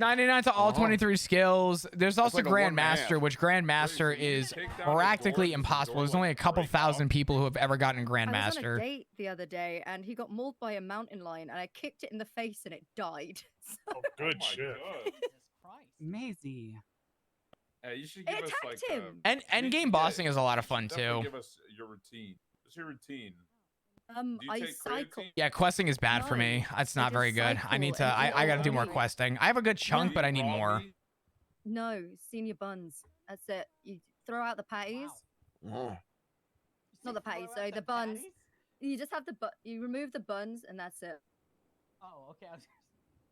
99 to all 23 skills. There's also like a 1.5. Grandmaster, which Grandmaster is practically impossible. There's only a couple thousand people who have ever gotten I was on a Grandmaster. date the other day, and he got mauled by a mountain lion, and I kicked it in the face, and it died. Oh, good shit. Maisie. You should It give us attacked like him. And endgame bossing is a lot of fun too. Give us your routine. What's your routine? Do you I take cycle. creatine? Yeah, questing is bad for me. It's not just very good. I need to. cycle and I got to eat do more all questing. I have a good chunk, but I need Raw more. meat? No, senior buns. That's it. You throw out the patties. Oh. Not the patties, so the buns. You just have the you remove the buns, and that's it. Oh, okay.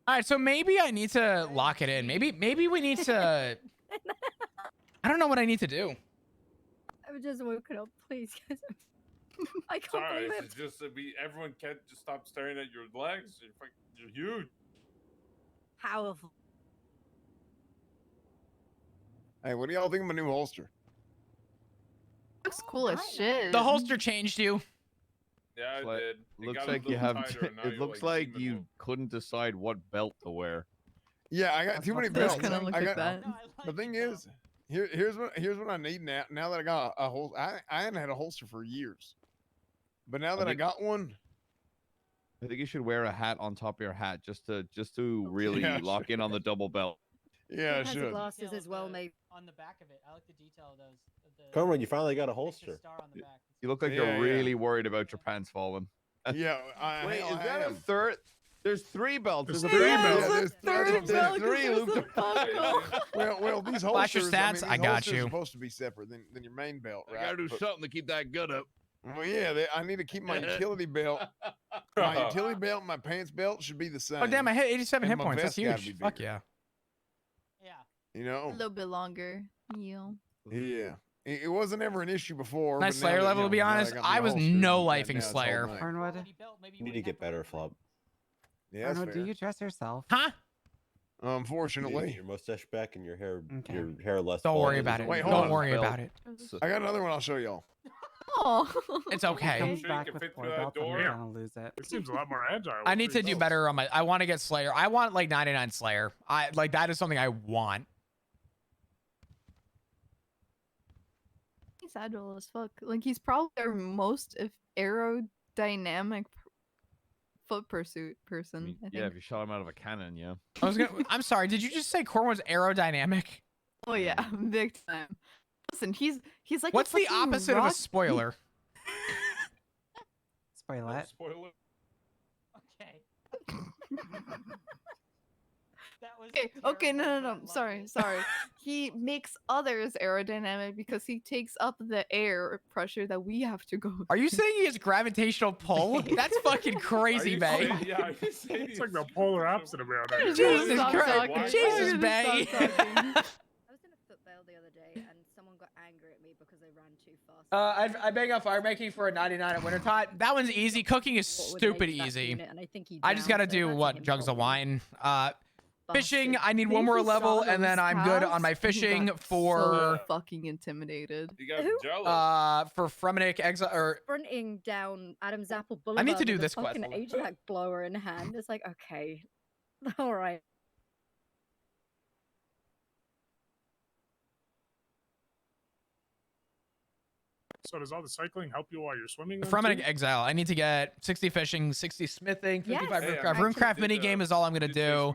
All right, so maybe I need to lock it in. Maybe we need to. I don't know what I need to do. I was just woken up, please. I can't Sorry, believe it's just that everyone can't just stop staring at your legs. You're huge. Powerful. Hey, what do y'all think of my new holster? Looks cool as shit. The holster changed you. Yeah, it Like- did. It Looks got a like you little have. tighter, and now It you're, looks like demon you wolf. couldn't decide what belt to wear. Yeah, I got too many Does belts. kind of look I like got, that. The thing is, here's what I need now. Now that I got a holster, I hadn't had a holster for years, but now that I think- got one, I think you should wear a hat on top of your hat just to really Yeah, lock in on the double belt. yeah, I It has the should. glasses as well, maybe. On the back of it, I like the detail of those. Conrad, you finally got a holster. Star on the back. You look like Yeah, you're yeah. really worried about your pants falling. Yeah, Wait, hell, is I that a am. third? There's 3 belts. There's There's a 3 belt. belts. Yeah, There's a third there's belt 'cause three there's looped the buckle. Well, these holsters. Flash your I mean, stats, these I got holsters are you. supposed to be separate than your main belt, I right? gotta do But- something to keep that gut up. Well, yeah, I need to keep my utility belt. My utility belt and my pants belt should be the same. Oh damn! I hit 87 And hit my points. That's vest gotta huge. be Fuck bigger. yeah. Yeah. You A know? little bit longer. Yeah. Yeah. It wasn't ever an issue before. Nice but now Slayer that, level, to be now that honest. got me I a was holster, no yeah, lifing now it's all Slayer. nice. Maybe You you need to wouldn't get have better, to- Flop. Yeah, that's Arnold, do fair. you dress yourself? Huh? You need Unfortunately. your mustache back and your hair, Okay. your hair less. Don't worry bald. about it. Wait, hold Don't on. worry Belt. about it. I got another one I'll show y'all. Oh. It's He okay. comes Sure you back can with fit 4 through that belts and door? you're gonna lose it. It seems a lot more agile. I with need 3 to do belts. better on my. I want to get Slayer. I want like 99 Slayer. I like that is something I want. He's agile as fuck. Like he's probably our most aerodynamic foot pursuit person. I think. Yeah, if you shot him out of a cannon, yeah. I'm sorry. Did you just say Corwin was aerodynamic? Oh yeah, big time. Listen, he's like. a What's the fucking opposite of a rock- spoiler? Spoil it. Spoiler. Okay. That was Okay, no, terrible, but I loved sorry, it. sorry. He makes others aerodynamic because he takes up the air pressure that we have to go. Are you saying he has gravitational pull? That's fucking crazy, Bay. Yeah, are you saying It's like the polar opposite of around through? here. Jesus Stop Christ. talking. Jesus, Stop Bay. talking. I was in a foot bail the other day, and someone got angry at me because I ran too fast. I bang out fire making for a 99 at Wintertime. That one's easy. Cooking is What with an stupid HVAC easy. unit, and I think he I just downed, gotta so do that's what him jugs of probably. wine. Fishing, I need one Maybe more he saw level, and then those I'm good on calves my and he fishing got for so fucking intimidated. You got Who? jealous. for Fremenic Exile or Sprinting down Adam's Apple Boulevard. I need to do with a this quest. fucking HVAC blower in hand. It's like, okay, all right. So does all the cycling help you while you're swimming? then, Fremenic too? Exile. I need to get 60 fishing, 60 smithing, 55 Yes. RuneCraft. Actually, RuneCraft mini game is all I'm gonna do.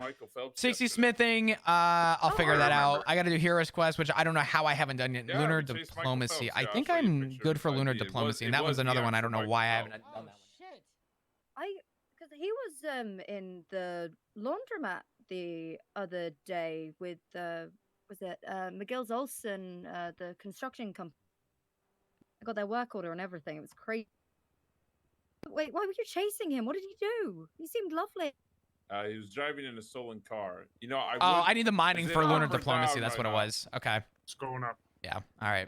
60 smithing, I'll figure that out. I gotta do Heroes Quest, which I don't know how I haven't done yet. Yeah, Lunar we chased Michael Diplomacy. Phelps. I Yeah, I'll think show you a I'm picture. good for It Lunar might be- Diplomacy, it and that was was the another one. I actual don't know Michael why I haven't Phelps. done Oh that one. shit. Because he was in the laundromat the other day with was it Miguel's Olsen, the construction company. I got their work order and everything. It was crazy. Wait, why were you chasing him? What did he do? He seemed lovely. He was driving in a stolen car. You know, Oh, I need the mining is it for up Lunar or Diplomacy. down That's right what it now? was. Okay. It's going up. Yeah. All right.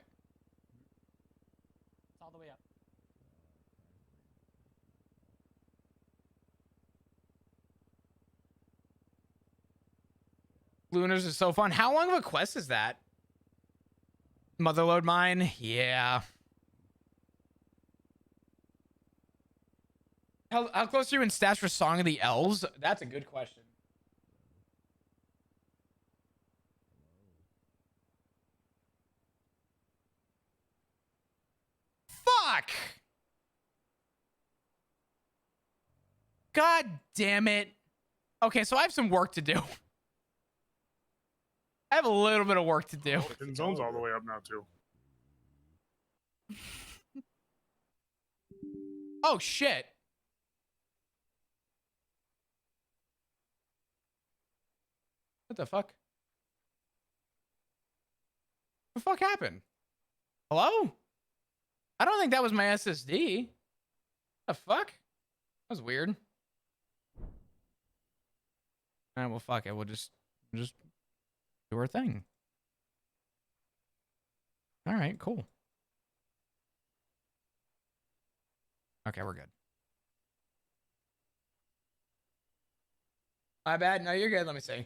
It's all the way up. Lunars is so fun. How long of a quest is that? Motherload mine? Yeah. How close are you in stats for Song of the Elves? That's a good question. Fuck. God damn it. Okay, so I have some work to do. I have a little bit of work to do. The zone's all the way up now too. Oh shit. What the fuck? What the fuck happened? Hello? I don't think that was my SSD. The fuck? That was weird. Alright, well fuck it. We'll just do our thing. Alright, cool. Okay, we're good. My bad. No, you're good. Let me see.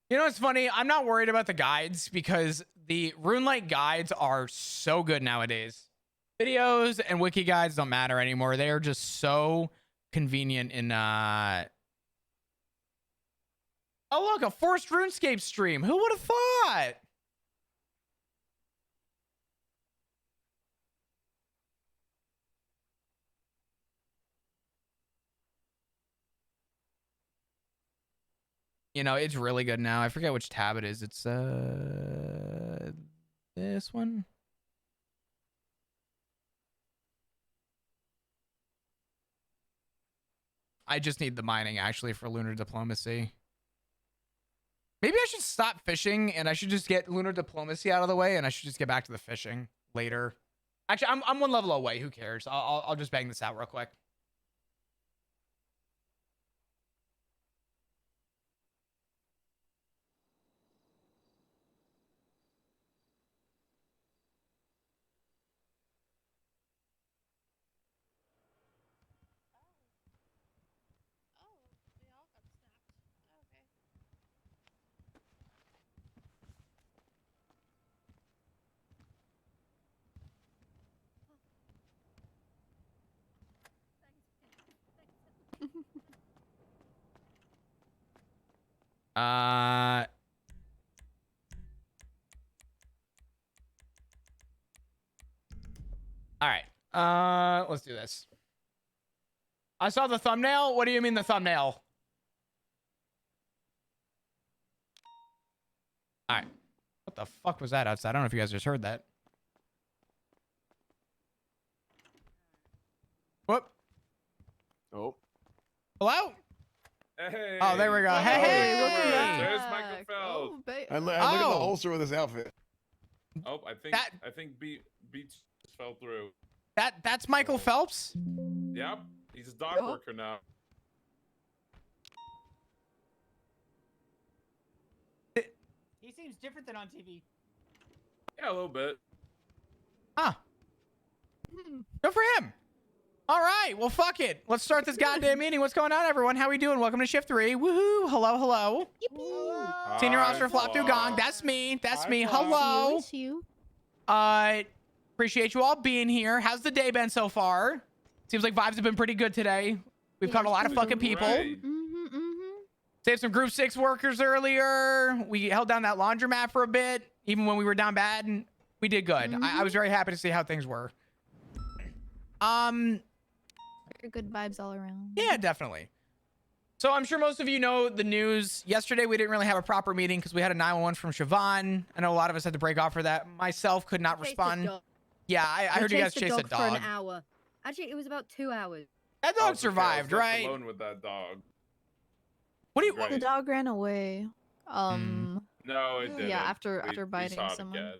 You know what's funny? I'm not worried about the guides because the RuneLite guides are so good nowadays. Videos and wiki guides don't matter anymore. They are just so convenient in Oh look, a forced RuneScape stream. Who would have thought? You know, it's really good now. I forget which tab it is. It's this one. I just need the mining actually for lunar diplomacy. Maybe I should stop fishing and I should just get lunar diplomacy out of the way and I should just get back to the fishing later. Actually, I'm one level away. Who cares? I'll just bang this out real quick. All right. Let's do this. I saw the thumbnail. What do you mean the thumbnail? All right. What the fuck was that outside? I don't know if you guys just heard that. Whoop. Oh. Hello? Hey. Oh, there we go. Hey, Hey, welcome hey. back. There's Michael Phelps. Oh, ba- I look at the Oh. holster with this outfit. Oh, I think Beats just fell through. That's Michael Phelps? Yep, he's a dock Oh. worker now. He seems different than on TV. Yeah, a little bit. Huh. Good for him. All right. Well, fuck it. Let's start this goddamn meeting. What's going on, everyone? How we doing? Welcome to Shift 3. Woohoo. Hello, hello. Senior Hi, Officer Flop through Gong. Flop. That's me. That's Hi, me. Flop. Hello. It's you. Appreciate you all being here. How's the day been so far? Seems like vibes have been pretty good today. We've caught a lot of fucking people. Right. Saved some Group 6 workers earlier. We held down that laundromat for a bit, even when we were down bad, and we did good. I was very happy to see how things were. Good vibes all around. Yeah, definitely. So I'm sure most of you know the news. Yesterday, we didn't really have a proper meeting because we had a 911 from Siobhan. I know a lot of us had to break off for that. Myself could not Chased a respond. dog. Yeah, I heard you guys chased chase a for dog. an hour. Actually, it was about 2 hours. That Oh, dog it's okay, I was survived, left right? Alone with that dog. What do you? Right. The dog ran away. No, it didn't. Yeah, after We biting saw it someone. again.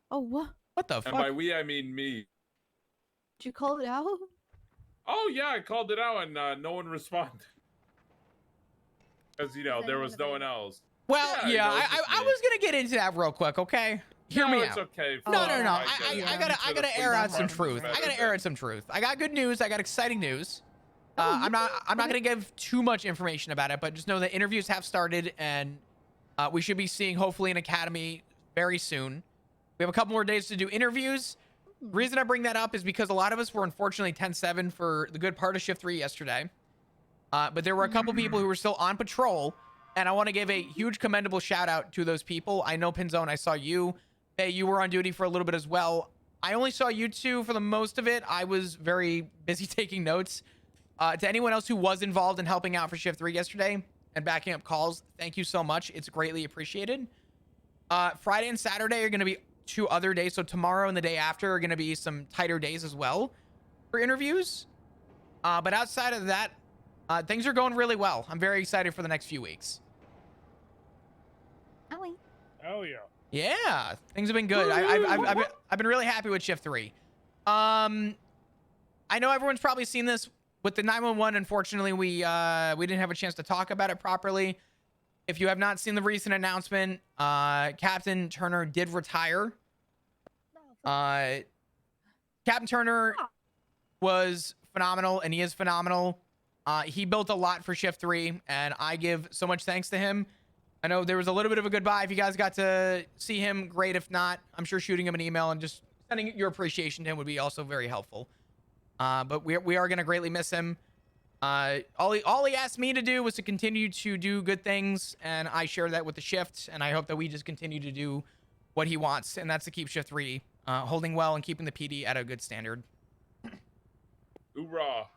Oh, what? What the And fuck? by we, I mean me. Did you call it out? Oh yeah, I called it out and no one responded. Because there anyone was no one available? else. Well, Yeah, yeah, you know, it's I just me. was gonna get into that real quick, okay? Hear me it's out. okay. No, Oh, no, no. I I get it. gotta air out some truth. I gotta air out some truth. I got good news. I got exciting news. I'm not gonna give too much information about it, but just know that interviews have started, and we should be seeing hopefully an academy very soon. We have a couple more days to do interviews. The reason I bring that up is because a lot of us were unfortunately 10-7 for the good part of Shift 3 yesterday. But there were a couple people who were still on patrol, and I want to give a huge commendable shout out to those people. I know Pinzone, I saw you. Hey, you were on duty for a little bit as well. I only saw you two for the most of it. I was very busy taking notes. To anyone else who was involved in helping out for Shift 3 yesterday and backing up calls, thank you so much. It's greatly appreciated. Friday and Saturday are going to be 2 other days. So tomorrow and the day after are going to be some tighter days as well for interviews. But outside of that, things are going really well. I'm very excited for the next few weeks. Ellie. Hell yeah. Yeah, things have been good. I've been really happy with Shift 3. I know everyone's probably seen this with the 911. Unfortunately, we didn't have a chance to talk about it properly. If you have not seen the recent announcement, Captain Turner did retire. Captain Turner was phenomenal, and he is phenomenal. He built a lot for Shift 3, and I give so much thanks to him. I know there was a little bit of a goodbye. If you guys got to see him, great. If not, I'm sure shooting him an email and just sending your appreciation to him would be also very helpful. But we are going to greatly miss him. All he asked me to do was to continue to do good things, and I share that with the Shift, and I hope that we just continue to do what he wants, and that's to keep Shift 3 holding well and keeping the PD at a good standard. Hoorah.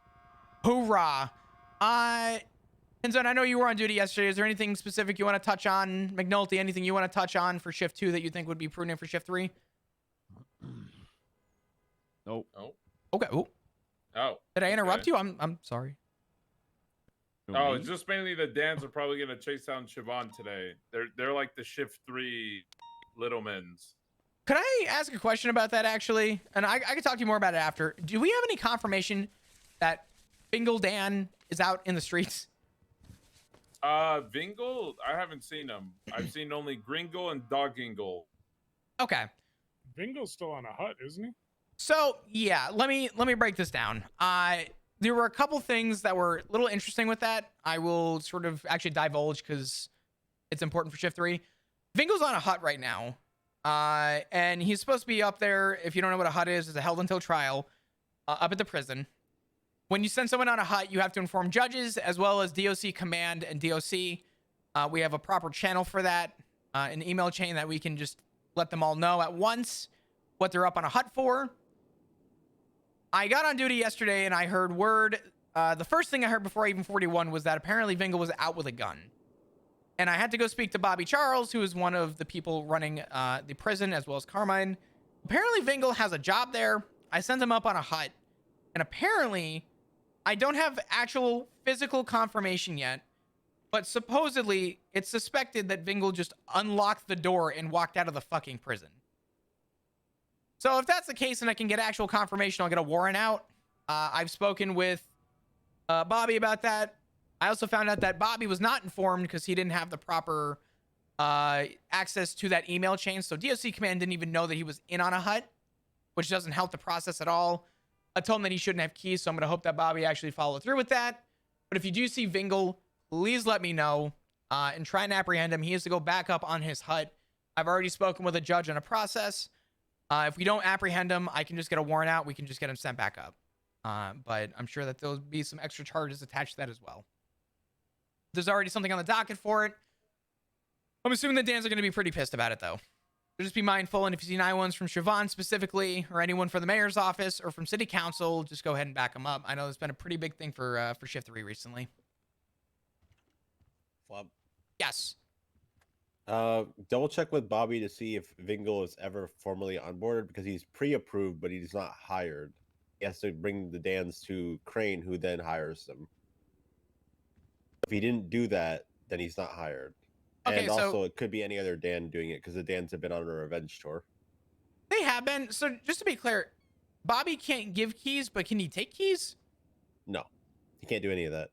Hoorah. Hinzone, I know you were on duty yesterday. Is there anything specific you want to touch on? McNulty, anything you want to touch on for Shift 2 that you think would be prudent for Shift 3? Nope. Oh. Okay. Ooh. Oh. Did I interrupt okay. you? I'm sorry. Oh, it's just mainly the Dans are probably gonna chase down Siobhan today. They're like the Shift 3 little men's. Could I ask a question about that, actually? And I can talk to you more about it after. Do we have any confirmation that Bingle Dan is out in the streets? Vingle? I haven't seen him. I've seen only Gringle and Doggingle. Okay. Vingle's still on a hut, isn't he? So, yeah, let me break this down. There were a couple things that were a little interesting with that. I will sort of actually divulge because it's important for Shift 3. Vingle's on a hut right now. And he's supposed to be up there. If you don't know what a hut is, it's a held until trial up at the prison. When you send someone on a hut, you have to inform judges as well as DOC command and DOC. We have a proper channel for that, an email chain that we can just let them all know at once what they're up on a hut for. I got on duty yesterday and I heard word. The first thing I heard before I even 41 was that apparently Vingle was out with a gun. And I had to go speak to Bobby Charles, who is one of the people running the prison, as well as Carmine. Apparently Vingle has a job there. I sent him up on a hut. And apparently, I don't have actual physical confirmation yet, but supposedly it's suspected that Vingle just unlocked the door and walked out of the fucking prison. So if that's the case and I can get actual confirmation, I'll get a warrant out. I've spoken with Bobby about that. I also found out that Bobby was not informed because he didn't have the proper access to that email chain. So DOC command didn't even know that he was in on a hut, which doesn't help the process at all. I told him that he shouldn't have keys, so I'm going to hope that Bobby actually followed through with that. But if you do see Vingle, please let me know and try and apprehend him. He has to go back up on his hut. I've already spoken with a judge on a process. If we don't apprehend him, I can just get a warrant out. We can just get him sent back up. But I'm sure that there'll be some extra charges attached to that as well. There's already something on the docket for it. I'm assuming the Dans are going to be pretty pissed about it, though. So just be mindful, and if you see 911s from Siobhan specifically, or anyone from the mayor's office, or from city council, just go ahead and back them up. I know it's been a pretty big thing for Shift 3 recently. Flop. Yes. Double check with Bobby to see if Vingle is ever formally onboarded, because he's pre-approved, but he's not hired. He has to bring the Dans to Crane, who then hires them. If he didn't do that, then he's not hired. Okay, and so also, it could be any other Dan doing it, because the Dans have been on a revenge tour. they have been. So just to be clear, Bobby can't give keys, but can he take keys? No, he can't do any of that.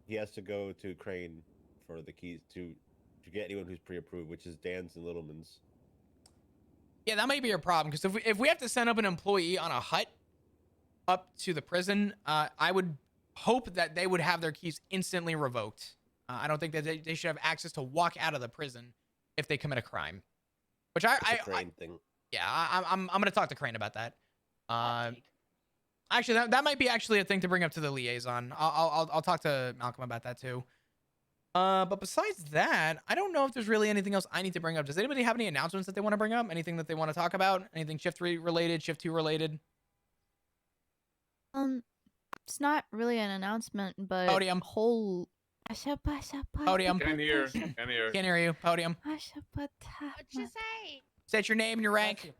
He has to go to Crane for the keys to get anyone who's pre-approved, which is Dan's and Littleman's. Yeah, that might be a problem, because if we have to send up an employee on a hut up to the prison, I would hope that they would have their keys instantly revoked. I don't think that they should have access to walk out of the prison if they commit a crime. Which Crane thing. Yeah, I'm gonna talk to Crane about that. Actually, that might be actually a thing to bring up to the liaison. I'll talk to Malcolm about that too. But besides that, I don't know if there's really anything else I need to bring up. Does anybody have any announcements that they want to bring up? Anything that they want to talk about? Anything shift 3 related, shift 2 related? It's not really an announcement, but Podium. whole. Podium. Can hear. Can hear. Can't hear you. Podium. What'd you say? State your name and your rank.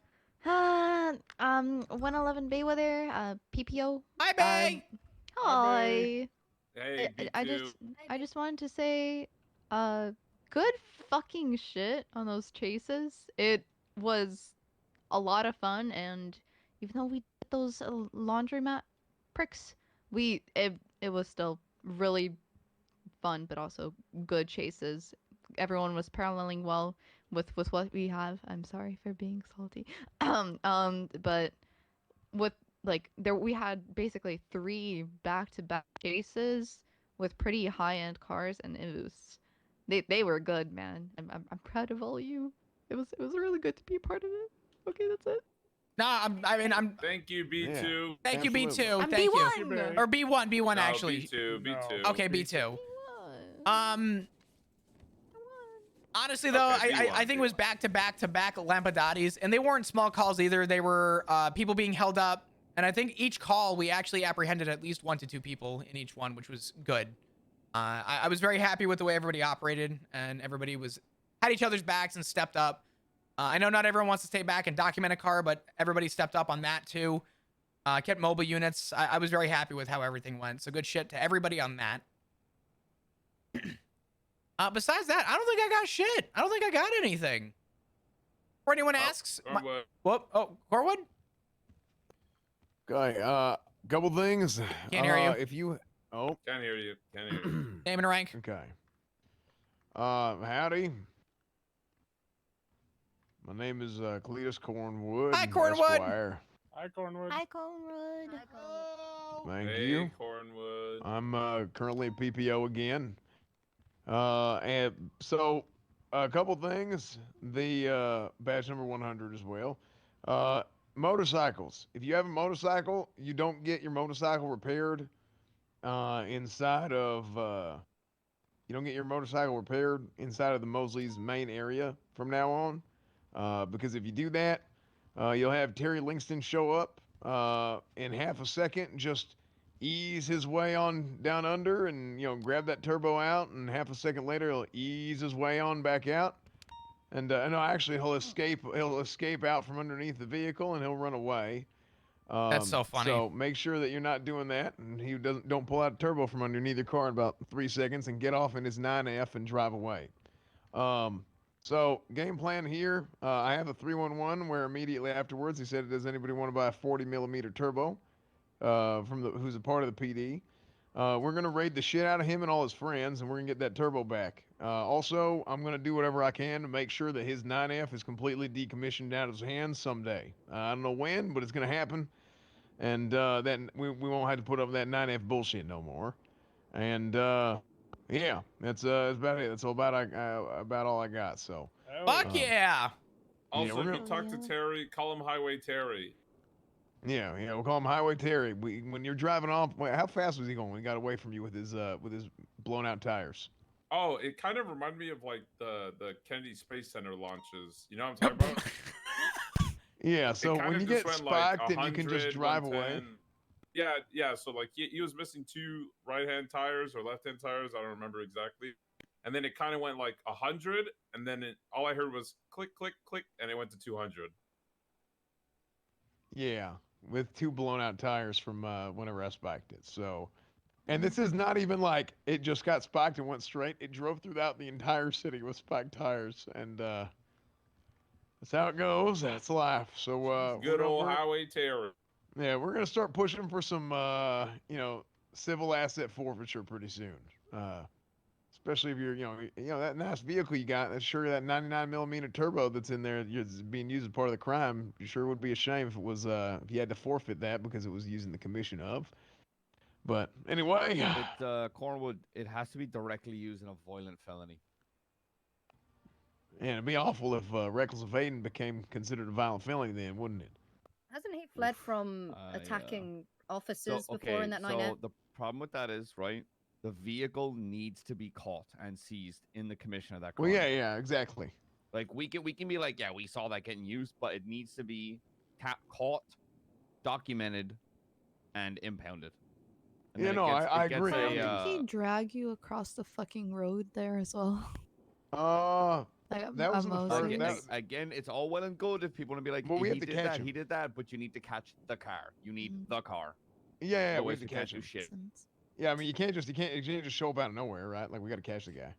111 Bayweather, PPO. Hi, Bay. Hi. Hey, I just wanted to say, good fucking shit on those chases. It was a lot of fun, and even though we did those laundromat pricks, it was still really fun, but also good chases. Everyone was paralleling well with what we have. I'm sorry for being salty. But with we had basically 3 back-to-back chases with pretty high-end cars, and it was they were good, man. I'm proud of all of you. It was really good to be a part of it. Okay, that's it. Nah, I'm. Thank you, B2. Thank you, B2. I'm Thank B1. you. Or B1 No, actually. B2, B2. Okay, B2. Honestly though, Okay, I think it was back to back Lampadottis, and they weren't small calls either. They were people being held up, and I think each call we actually apprehended at least 1 to 2 people in each one, which was good. I was very happy with the way everybody operated, and everybody had each other's backs and stepped up. I know not everyone wants to stay back and document a car, but everybody stepped up on that too. Kept mobile units. I was very happy with how everything went. So good shit to everybody on that. Besides that, I don't think I got shit. I don't think I got anything. Or anyone asks. What? Oh, Corwood? Okay, couple things. Can't hear you. If you... Oh. Can't hear you. Can't hear you. Name and rank. Okay. Howdy. My name is Cletus Cornwood. Hi, Cornwood. Esquire. Hi, Cornwood. Hi, Cornwood. Thank Hey, you. Cornwood. I'm currently a PPO again. And so a couple things. The badge number 100 as well. Motorcycles. If you have a motorcycle, you don't get your motorcycle repaired inside of you don't get your motorcycle repaired inside of the Mosley's main area from now on. Because if you do that, you'll have Terry Lingston show up in half a second, just ease his way on down under, and grab that turbo out, and half a second later he'll ease his way on back out, and no, actually he'll escape out from underneath the vehicle, and he'll run away. That's so funny. So make sure that you're not doing that, and he don't pull out a turbo from underneath your car in about 3 seconds and get off in his 9F and drive away. So game plan here, I have a 311 where immediately afterwards he said, does anybody want to buy a 40mm turbo who's a part of the PD? We're going to raid the shit out of him and all his friends, and we're going to get that turbo back. Also, I'm going to do whatever I can to make sure that his 9F is completely decommissioned out of his hands someday. I don't know when, but it's going to happen. And then we won't have to put up with that 9F bullshit no more. And yeah, that's about it. That's about all I got. So. Fuck yeah. Also, if you talk to Terry, call him Highway Terry. Yeah, we'll call him Highway Terry. When you're driving off, how fast was he going when he got away from you with his blown out tires? Oh, it kind of reminded me of like the Kennedy Space Center launches. You know what I'm talking about? Yeah, so when you get spiked and you can just drive away. Yeah. So like he was missing 2 right-hand tires or left-hand tires. I don't remember exactly. And then it kind of went like 100, and then all I heard was click, click, click, and it went to 200. Yeah, with 2 blown out tires from whenever I spiked it. So, and this is not even like it just got spiked and went straight. It drove throughout the entire city with spiked tires, and that's how it goes. That's life. So good old Highway Terror. Yeah, we're gonna start pushing for some civil asset forfeiture pretty soon. Especially if you're that nice vehicle you got. That's sure that 99mm turbo that's in there is being used as part of the crime. You sure would be a shame if it was if you had to forfeit that because it was using the commission of. But anyway, Cornwood, it has to be directly used in a violent felony. And it'd be awful if reckless evading became considered a violent felony, then, wouldn't it? Hasn't he fled from attacking officers before in that 9F? So the problem with that is, right, the vehicle needs to be caught and seized in the commission of that Well, crime. yeah, exactly. Like we can be like, yeah, we saw that getting used, but it needs to be caught, documented, and impounded. And Yeah, then no, I it gets agree. a, Did he drag you across the fucking road there as well? Like that was in the first. Again, it's all well and good if people want to be like, Well, we he have to did catch that, him. he did that, but you need to catch the car. You need the car. Yeah, No we way have to catch you him. shit. Yeah, I mean, you can't just show up out of nowhere, right? Like, we got to catch the guy.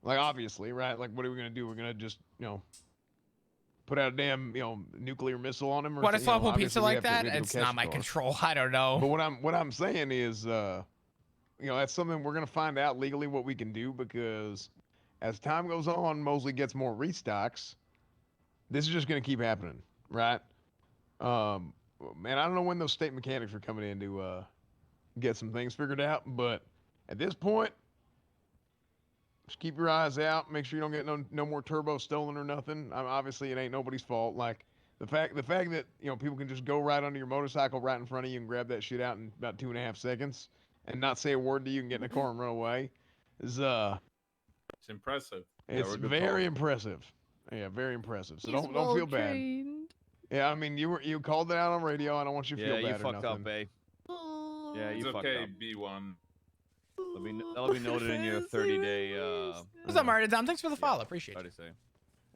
Like, obviously, right? Like, what are we gonna do? We're gonna just, put out a damn, nuclear missile on him, or What a something, slow pizza obviously we like have to that? go It's catch not the my car. control. I don't know. But what I'm saying is, that's something we're gonna find out legally what we can do, because as time goes on, Mosley gets more restocks. This is just gonna keep happening, right? Man, I don't know when those state mechanics are coming in to get some things figured out, but at this point, just keep your eyes out. Make sure you don't get no more turbo stolen or nothing. Obviously, it ain't nobody's fault. Like the fact that people can just go right under your motorcycle right in front of you and grab that shit out in about 2.5 seconds and not say a word to you and get in the car and run away is It's impressive. it's very impressive. Yeah, very impressive. So don't feel bad. Yeah, I mean you called it out on radio. I don't want you to feel bad you or fucked nothing. up, eh? Yeah, It's you fucked okay, up. B1. That'll be noted in your 30-day. What's up, Mario Dom? Thanks for the follow. Appreciate it.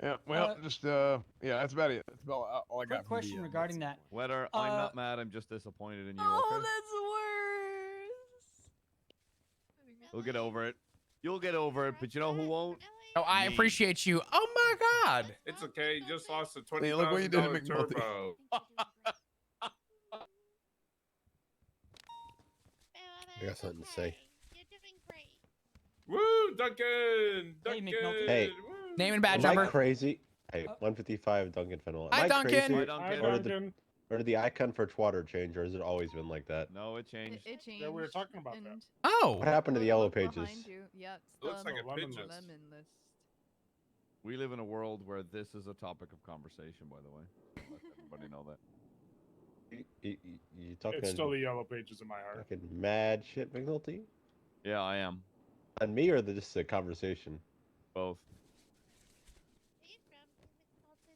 Yeah, well, that's about it. That's about all I got. Quick question regarding that. Whether I'm not mad, I'm just disappointed in you. Oh, Okay? that's worse. We'll get over it. You'll get over it, but you know who won't? Oh, I Me. appreciate you. Oh my God. It's okay. You just lost a Hey, look what you did to $20,000 McNulty. turbo. I got something to say. Woo, Duncan! Duncan! Hey, Woo. Name and badge am I number. crazy? Hey, 155 Duncan Fennel. Hi, Am I Duncan. crazy? Hi, Or did Duncan. or did the icon for Twatter change, or has it always been like that? No, it changed. It changed. Yeah, we were talking about that. Oh. What happened to the yellow Look pages? behind you. Yeah, it's Looks the like a lemon pigeon. lemon list. We live in a world where this is a topic of conversation, by the way. Let everybody know that. You talking? It's still the yellow pages in my heart. Fucking mad shit, McNulty? Yeah, I am. On me or just the conversation? Both.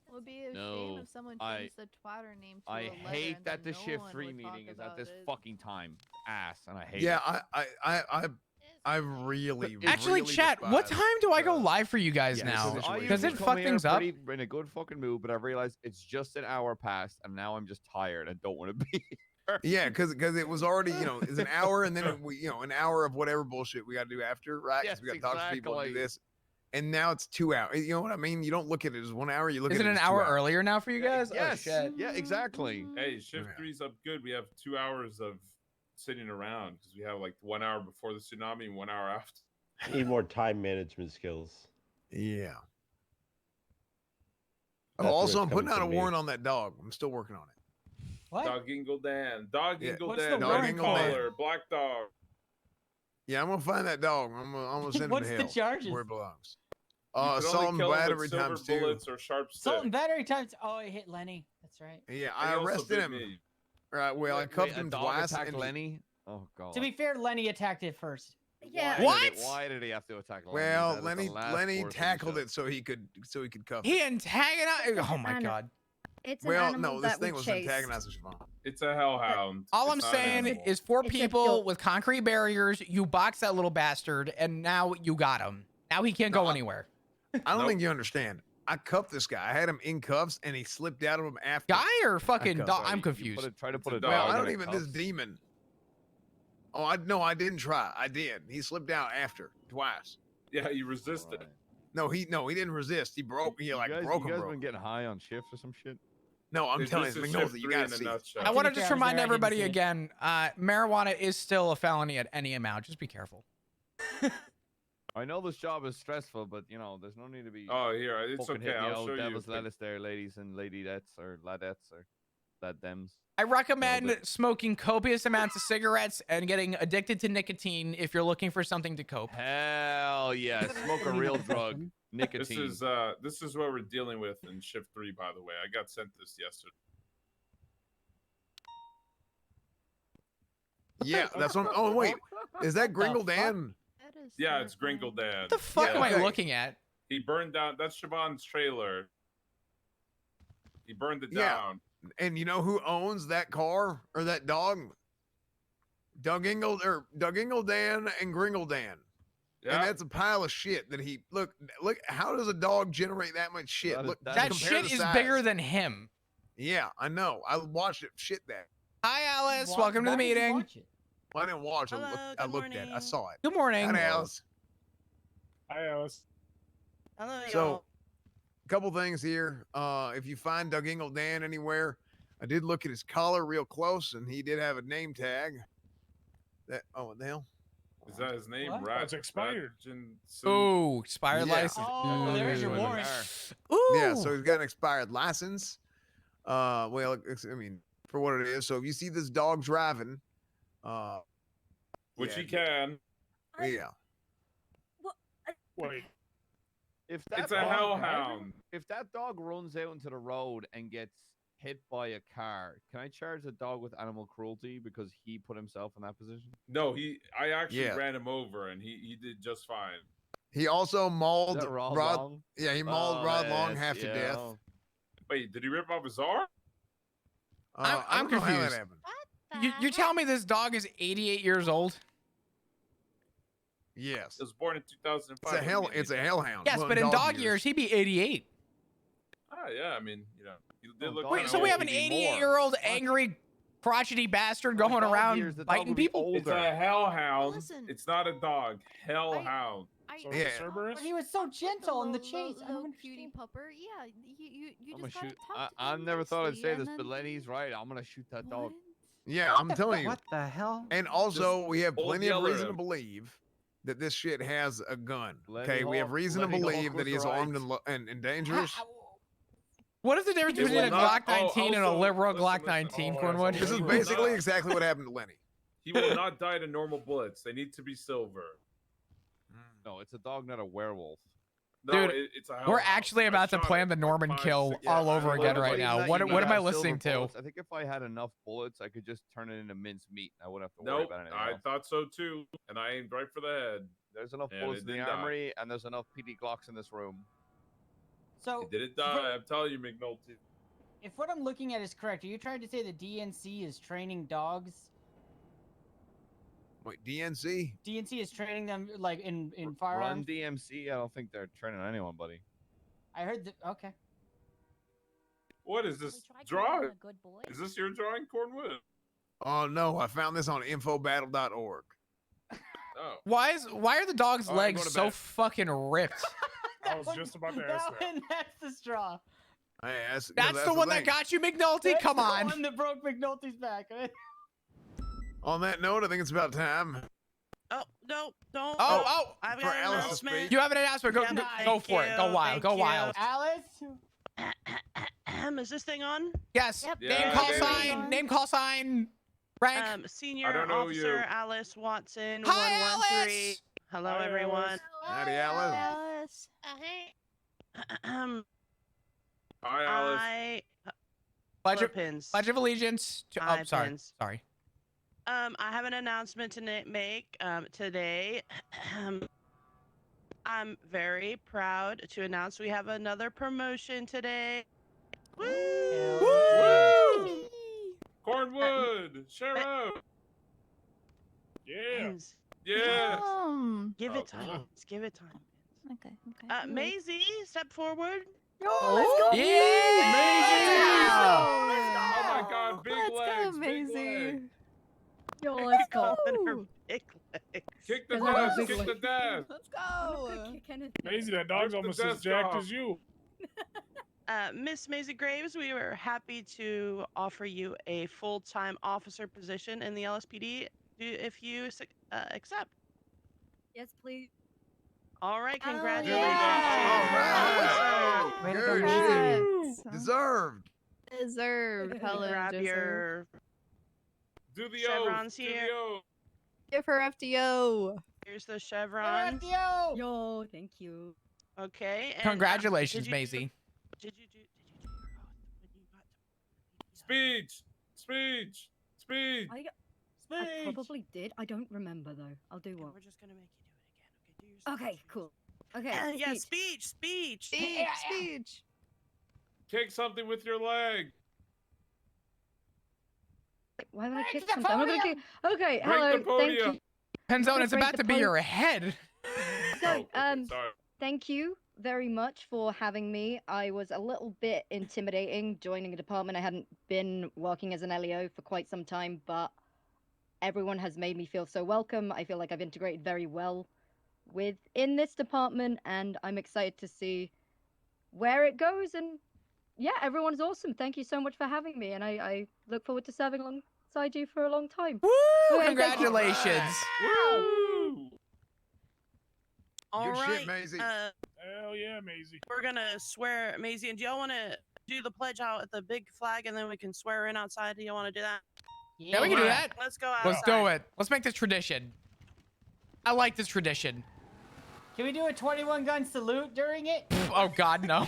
It would be a shame No, if someone I- changed the Twitter name to a I letter hate and that then the no shift one 3 would talk meeting is at about this it. fucking time. Ass, and I hate Yeah, it. I really, Actually, really chat, what despise, time do I go live for you guys yeah, now? this is I Does usually it come fuck here things up? pretty in a good fucking mood, but I realized it's just an hour past, and now I'm just tired and don't want to be here. Yeah, because it was already, it's an hour, and then an hour of whatever bullshit we got to do after, right? 'Cause Yes, we got to talk to people and do exactly. this, and now it's 2 hours. You know what I mean? You don't look at it as 1 hour. You look Is at it it an as 2 hour hours. earlier now for you guys? Yes. Oh, shit. Yeah, exactly. Hey, shift Yeah. 3's up good. We have 2 hours of sitting around because we have like 1 hour before the tsunami and 1 hour after. Need more time management skills. Yeah. That's where Also, it's I'm putting coming out a from me. warrant on that dog. I'm still working on it. What? Dog Ingle Dan. Dog Yeah. Ingle What's Dan. the Dog warrant called? collar. Black dog. Yeah, I'm gonna find that dog. I'm gonna send him What's to the hell charges? where it belongs. You can Assault only and kill him battery with silver times 2. bullets or sharp stick. Salt and battery times. Oh, I hit Lenny. That's right. Yeah, And I he also arrested bit him. me. Right. Well, I Wait, cuffed a him dog twice. attacked And Lenny? Oh, God. To be fair, Lenny attacked it first. Yeah. What? Why did he have to attack Lenny? Well, That is the last Lenny worst tackled thing it so he could cuff He it. antagonized. Oh my Anna. God. It's an Well, animal no, this that thing we was chased. antagonizing Siobhan. It's a hellhound. All I'm It's not an saying animal. is 4 It's a people dog. with concrete barriers. You box that little bastard, and now you got him. Now he can't go anywhere. I don't Nope. think you understand. I cuffed this guy. I had him in cuffs, and he slipped out of them after. Guy or fucking cuffed dog? him. I'm You confused. try to It's put a a dog. Well, dog I in don't a even. This cuffs. demon. Oh, I didn't try. I did. He slipped out after twice. Yeah, you resisted. Right. No, he didn't resist. He broke. He like you broke guys him. been getting high on shift or some shit? No, I'm It's telling you, just a McNulty, shift you 3 gotta in a see. nutshell. I want to To be just fair, I was remind there, I didn't everybody see it. again. Marijuana is still a felony at any amount. Just be careful. I know this job is stressful, but there's no need to be. Oh, here. It's fucking okay. hitting the I'll old show you. devil's lettuce there, ladies and ladettes or ladettes or ladems. I recommend but- smoking copious amounts of cigarettes and getting addicted to nicotine if you're looking for something to cope. Hell yeah, smoke a real drug, nicotine. This is what we're dealing with in shift 3, by the way. I got sent this yesterday. Yeah, that's what. Oh wait, is that Gringle fuck? Dan? That is Yeah, it's terrifying. Gringle Dan. What the fuck Yeah, am I okay. looking at? He burned down. That's Siobhan's trailer. He burned it Yeah. down. And you know who owns that car or that dog? Doug Ingle Dan and Gringle Dan. Yeah. And that's a pile of shit that he look. How does a dog generate that much shit? That is- Look, that That compare shit the is size. bigger than him. Yeah, I know. I watched it. Shit, that. Hi, Alice. Why- Welcome to the why did you meeting. watch it? Well, I didn't watch. Hello, I good looked at it. I morning. saw it. Good morning. Hi, Alice. Hi, Alice. Hello, So, y'all. couple things here. If you find Doug Ingle Dan anywhere, I did look at his collar real close, and he did have a name tag. That what the hell? Is that his name? What? Rat. It's expired. Ooh, expired Yeah. license. Oh, there's your Ooh. warrant. Ooh. Yeah, so he's got an expired license. Well, I mean, for what it is. So if you see this dog driving, Which yeah, he can. yeah. Wait. If that It's a dog- hellhound. If that dog runs out into the road and gets hit by a car, can I charge the dog with animal cruelty because he put himself in that position? No, I actually Yeah. ran him over and he did just fine. He also Is mauled that Rod Rod. Long? Yeah, he mauled Oh, Rod Long yes, half to yeah. death. Wait, did he rip off his arm? I'm I don't know how that confused. happened. You're telling me this dog is 88 years old? Yes, It was born in 2005. it's a hell. It's a hellhound. Yes, Well, but in dog years, he'd be 88. Ah, yeah. I mean, he did Oh, look. dog Wait, kinda so we old. have an He'd be more. 88-year-old angry, crotchety bastard For going dog around years, the dog biting would be people? It's older. a hellhound. Listen. It's not a dog. Hellhound. So Yeah. it's a Cerberus? But he was so gentle in the chase. I Little don't cutie understand. pupper. Yeah, you I'm just gonna gotta shoot. talk to I them never thought I'd say nicely, this, and but then- Lenny's right. I'm gonna shoot that dog. What? Yeah, I'm telling you. What the hell? And also, we have old plenty of Yeller reason to him. believe that this shit has a gun. Lenny Okay, we have Hawk- reason to Lenny Hawk believe that was he is right. armed and dangerous. What is the difference It between will a not- Glock 19 and a also, liberal listen, Glock listen. 19, Oh, Cornwood? that's This is He will basically not- exactly what happened to Lenny. He will not die to normal bullets. They need to be silver. No, it's a dog, not a werewolf. No, Dude, it's a We're hellhound. actually I about to shot plan it the like Norman 5, kill 6 all times. over I again don't right believe now. that What you am need I to have listening silver to? bullets. I think if I had enough bullets, I could just turn it into minced meat. I wouldn't have to worry Nope, about anything I else. thought so too, and I aimed right for the head. There's enough And bullets it in the didn't die. armory, and there's enough PD Glocks in this room. So, It didn't die. I'm telling you, McNulty. if what I'm looking at is correct, are you trying to say the DNC is training dogs? Wait, DNC? DNC is training them like in Run firearms. DMC. I don't think they're training anyone, buddy. I heard that. Okay. What is this drawing? Is this your drawing, Cornwood? Oh no, I found this on infobattle.org. Oh. Why are the dog's All right, legs go to so bed. fucking ripped? I was just about to ask that. And that's the straw. Hey, That's the one that thing. got you, McNulty? That's Come the on. one that broke McNulty's back. On that note, I think it's about time. Oh, no, don't. Oh, I've for got an Alice to announcement. speak. you have an announcement. Go, Yeah, go thank for it. Go you, wild. thank Go you. wild. Alice? Is this thing on? Yes. Yep. Yeah, Name, call baby. sign. Name, call sign. Rank. Senior I don't know Officer you. Alice Watson, Hi, 113. Alice. Hello, Hi, everyone. Howdy, Alice. Alice. Hi, Alice. I Pledge of, pins. Pledge of Allegiance to. Hi, Oh, sorry. Pins. Sorry. I have an announcement to make today. I'm very proud to announce we have another promotion today. Woo! Woo! Cornwood, Sheriff. Yeah. Pins, Yeah. give Oh, it time. Pins, give it time. Okay. Okay. Maisie, step forward. Yeah. Oh my God, big Let's legs, go, big Maisie. legs. Yo, let's go. Calling her big legs. Kick the Cause I got desk, big kick the legs. desk. Let's I'm not go. gonna kick anything. Maisie, that dog's the almost as desk jacked off. as you. Miss Maisie Graves, we were happy to offer you a full-time officer position in the LSPD if you accept. Yes, please. All right, Oh, congratulations. yeah. All right. Way to go, Good Maisie. shit. Deserved. Deserved. Helen Grab deserved. your Do the chevrons oath. Do here. the oath. Give her FDO. Here's the chevrons. Yo, thank you. Okay. And, Congratulations, did you Maisie. Did you do your oath when you got to Speech, speech, speech. I got I probably did. I don't remember though. I'll do what? We're just gonna make you do it again. Okay, do your Okay, cool. Okay. Yeah, speech. Speech. Kick something with your leg. Why would I kick something? I'm not gonna kick. Okay, Break hello. the Thank podium. you. Penzone, it's Break about the to be podium. your head. So, Sorry. thank you very much for having me. I was a little bit intimidating joining a department. I hadn't been working as an LEO for quite some time, but everyone has made me feel so welcome. I feel like I've integrated very well within this department, and I'm excited to see where it goes. And yeah, everyone's awesome. Thank you so much for having me, and I look forward to serving alongside you for a long time. Woo! Okay, thank you. Congratulations. Woo! All Good right. shit, Maisie. Hell yeah, Maisie. We're gonna swear, Maisie. And do y'all want to do the pledge out at the big flag, and then we can swear in outside? Do y'all want to do that? Yeah, we can do that. Let's go outside. Let's do it. Let's make this tradition. I like this tradition. Can we do a 21 gun salute during it? Oh God, no.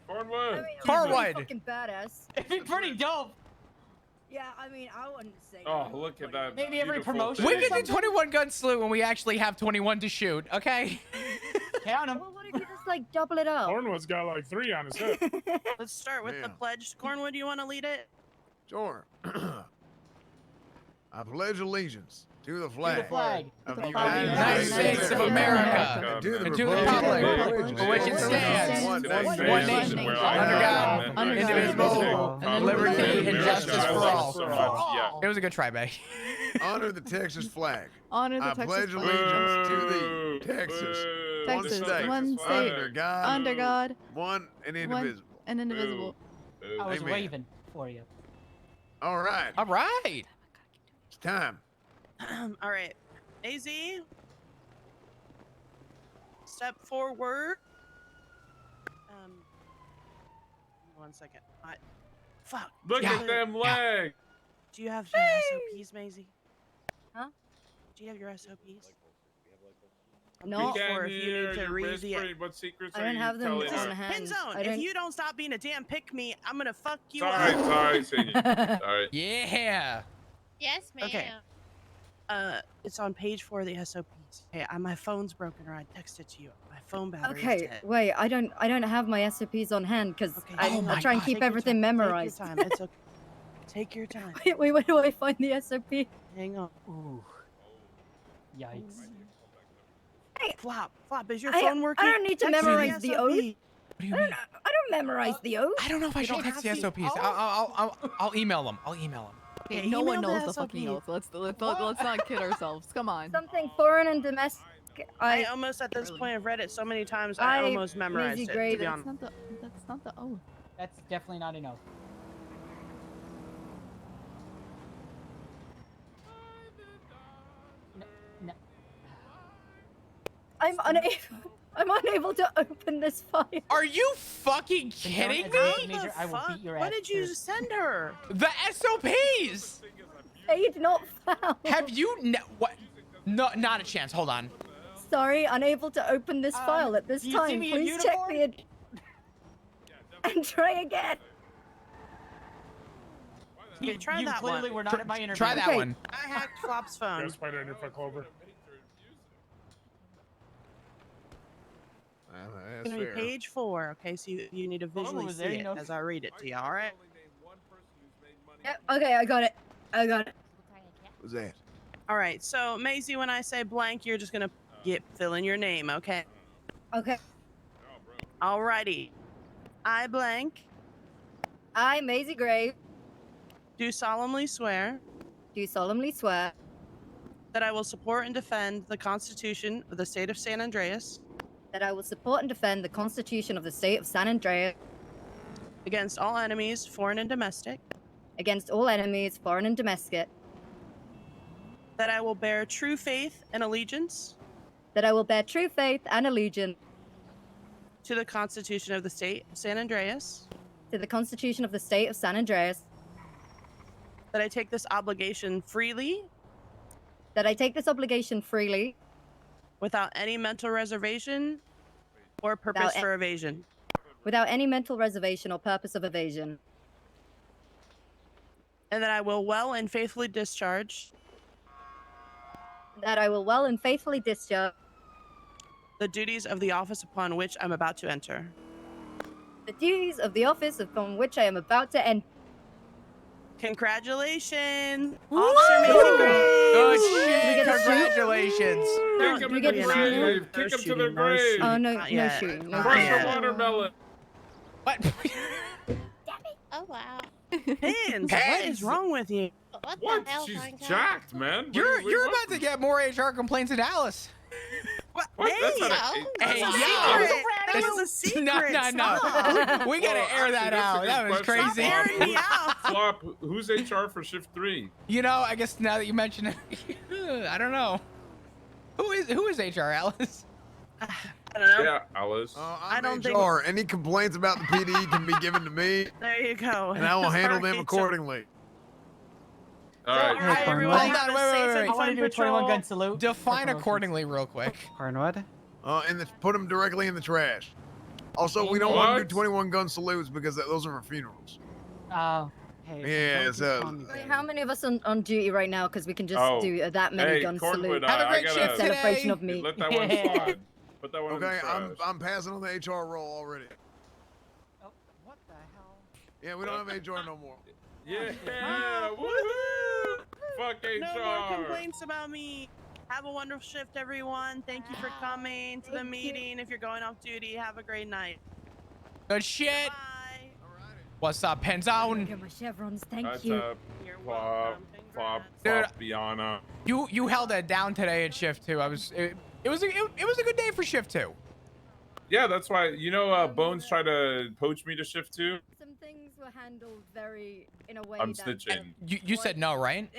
Cornwood. Cornwood. Fucking badass. It'd be pretty dope. Yeah, I mean, I wouldn't say. Oh, look at that. Maybe every beautiful promotion thing. We can do 21 gun salute when we actually have 21 to shoot, okay? Count them. Well, what if you just like double it up? Cornwood's got like 3 on his head. Let's start with the Yeah. pledge. Cornwood, you want to lead it? Sure. I pledge allegiance to the flag, flag. of To the the flag United United States of America. and to the And to the republic republic for which it stands, one one nation, under God, indivisible, and liberty and justice for all. It was a good try, Bay. Honor the Texas flag. Honor the I Texas pledge flag. allegiance to the Texas, Texas, one state, under God, under God, one and one indivisible. and indivisible. I was Amen. waving for you. All right, All right. it's time. All right. AZ. Step forward. 1 second. Fuck. Look Yeah. at them legs. Do you have your SOPs, Maisie? Huh? Do you have your SOPs? No, We can't or if you hear need to your read the. whispering. What secrets I are don't you have them telling on us? hand. Pinzone, I if don't- you don't stop being a damn pick me, I'm gonna fuck you Sorry, up. sorry, Senior. Sorry. Yeah. Yes, ma'am. Okay. It's on page 4 of the SOPs. Okay, my phone's broken, or I texted to you. My phone battery is Okay, dead. wait. I don't have my SOPs on hand because Okay, I, Oh I my try and God. keep Take your everything time, memorized. Take your time. It's okay. Take your time. Wait, where do I find the SOP? Hang on. Ooh. Yikes. Flop, is your I- phone working? I don't need to Text me memorize the SOP. oath. What do you mean? I don't memorize the oath. I don't know if I You should don't text the have to. SOPs. I'll email them. I'll email them. Okay, Okay, no one email the knows the fucking SOP. oath. Let's not kid ourselves. Come on. Something foreign and domestic. I almost at this point have read it so many times I almost memorized Maisie it. Gray, To be That's honest. not the oath. That's definitely not an oath. No. I'm unable to open this file. Are you fucking kidding me? Major, I will Fuck? beat your What ass did you first. send her? The SOPs. Aid not found. Have you? What? No, not a chance. Hold on. Sorry, unable to open this file at this do you see time. me in Please check uniform? the and try again. Okay, try you that clearly one. were not at my interview. Try that Okay. one. I hacked Flop's phone. Got a spider on your foot, Clover. That's It's gonna be fair. page 4. Okay, so you need to visually was see there, you it know. as I read it to you. All right. Yep, okay, I got it. What's that? All right. So Maisie, when I say blank, you're just gonna fill in your name. Okay. Okay. Alrighty. I blank. I, Maisie Gray, Do solemnly swear do solemnly swear that I will support and defend the Constitution of the State of San Andreas that I will support and defend the Constitution of the State of San Andreas against all enemies, foreign and domestic. against all enemies, foreign and domestic. That I will bear true faith and allegiance That I will bear true faith and allegiance to the Constitution of the State of San Andreas. to the Constitution of the State of San Andreas. That I take this obligation freely That I take this obligation freely without any mental reservation or purpose Without a- for evasion. without any mental reservation or purpose of evasion. And that I will well and faithfully discharge That I will well and faithfully discharge the duties of the office upon which I'm about to enter. the duties of the office upon which I am about to enter. Congratulations, Woo! Officer Mason Graves. Good Do we shit. get a shoot? Congratulations. No, Kick do him we in get the to shoot now? grave. Kick him to the grave. Oh, no, Not no yet. shooting. No Crush shooting. a watermelon. What? Oh wow. Pins, what is wrong with you? What, What? the hell, She's Frank? jacked, man. What You're do you you're want about to get more HR complaints in Dallas. What? What? Hey, That's not Hey, that's a yo. secret. That was a secret. No. Stop. We gotta Well, air that actually, that's a out. good That was question. crazy. Stop airing me out. Flop, who's HR for shift 3? You know, I guess now that you mention it, I don't know. Who is HR, Alice? I don't know. Yeah, Alice. I I'm don't HR. think- Any complaints about the PD can be given to me, There you go. and I will handle them Sorry, accordingly. All All right. right, everyone. Hold have on, a wait, safe wait. and I want to fun do a 21 patrol. gun salute. Define for accordingly real quick. Cornwood. And put them directly in the trash. Also, we don't want to do 21 gun salutes because those are for funerals. Oh, hey. Yeah, don't so- keep calling me Wait, babe. how many of us on duty right now? Because we can just Oh, do that many hey, gun Cornwood, salute. Have a I great gotta- shift Celebration today. of me. Let that one slide. Put that one in the Okay, trash. I'm passing on the HR role already. Oh, what the hell? Yeah, we don't have HR no more. Yeah, woohoo! Fuck HR. No more complaints about me. Have a wonderful shift, everyone. Thank you for coming to the Thank you. meeting. If you're going off duty, have a great night. Good shit. Bye. What's up, Look Penzone? at my chevrons. Thank That's you. up. You're Flop, welcome. flop, Congrats. flop, Biana. You held that down today at shift 2. It was a good day for shift 2. Yeah, that's why, Bones tried to poach me to shift 2. Some things were handled in a way I'm that snitching. You said no, right?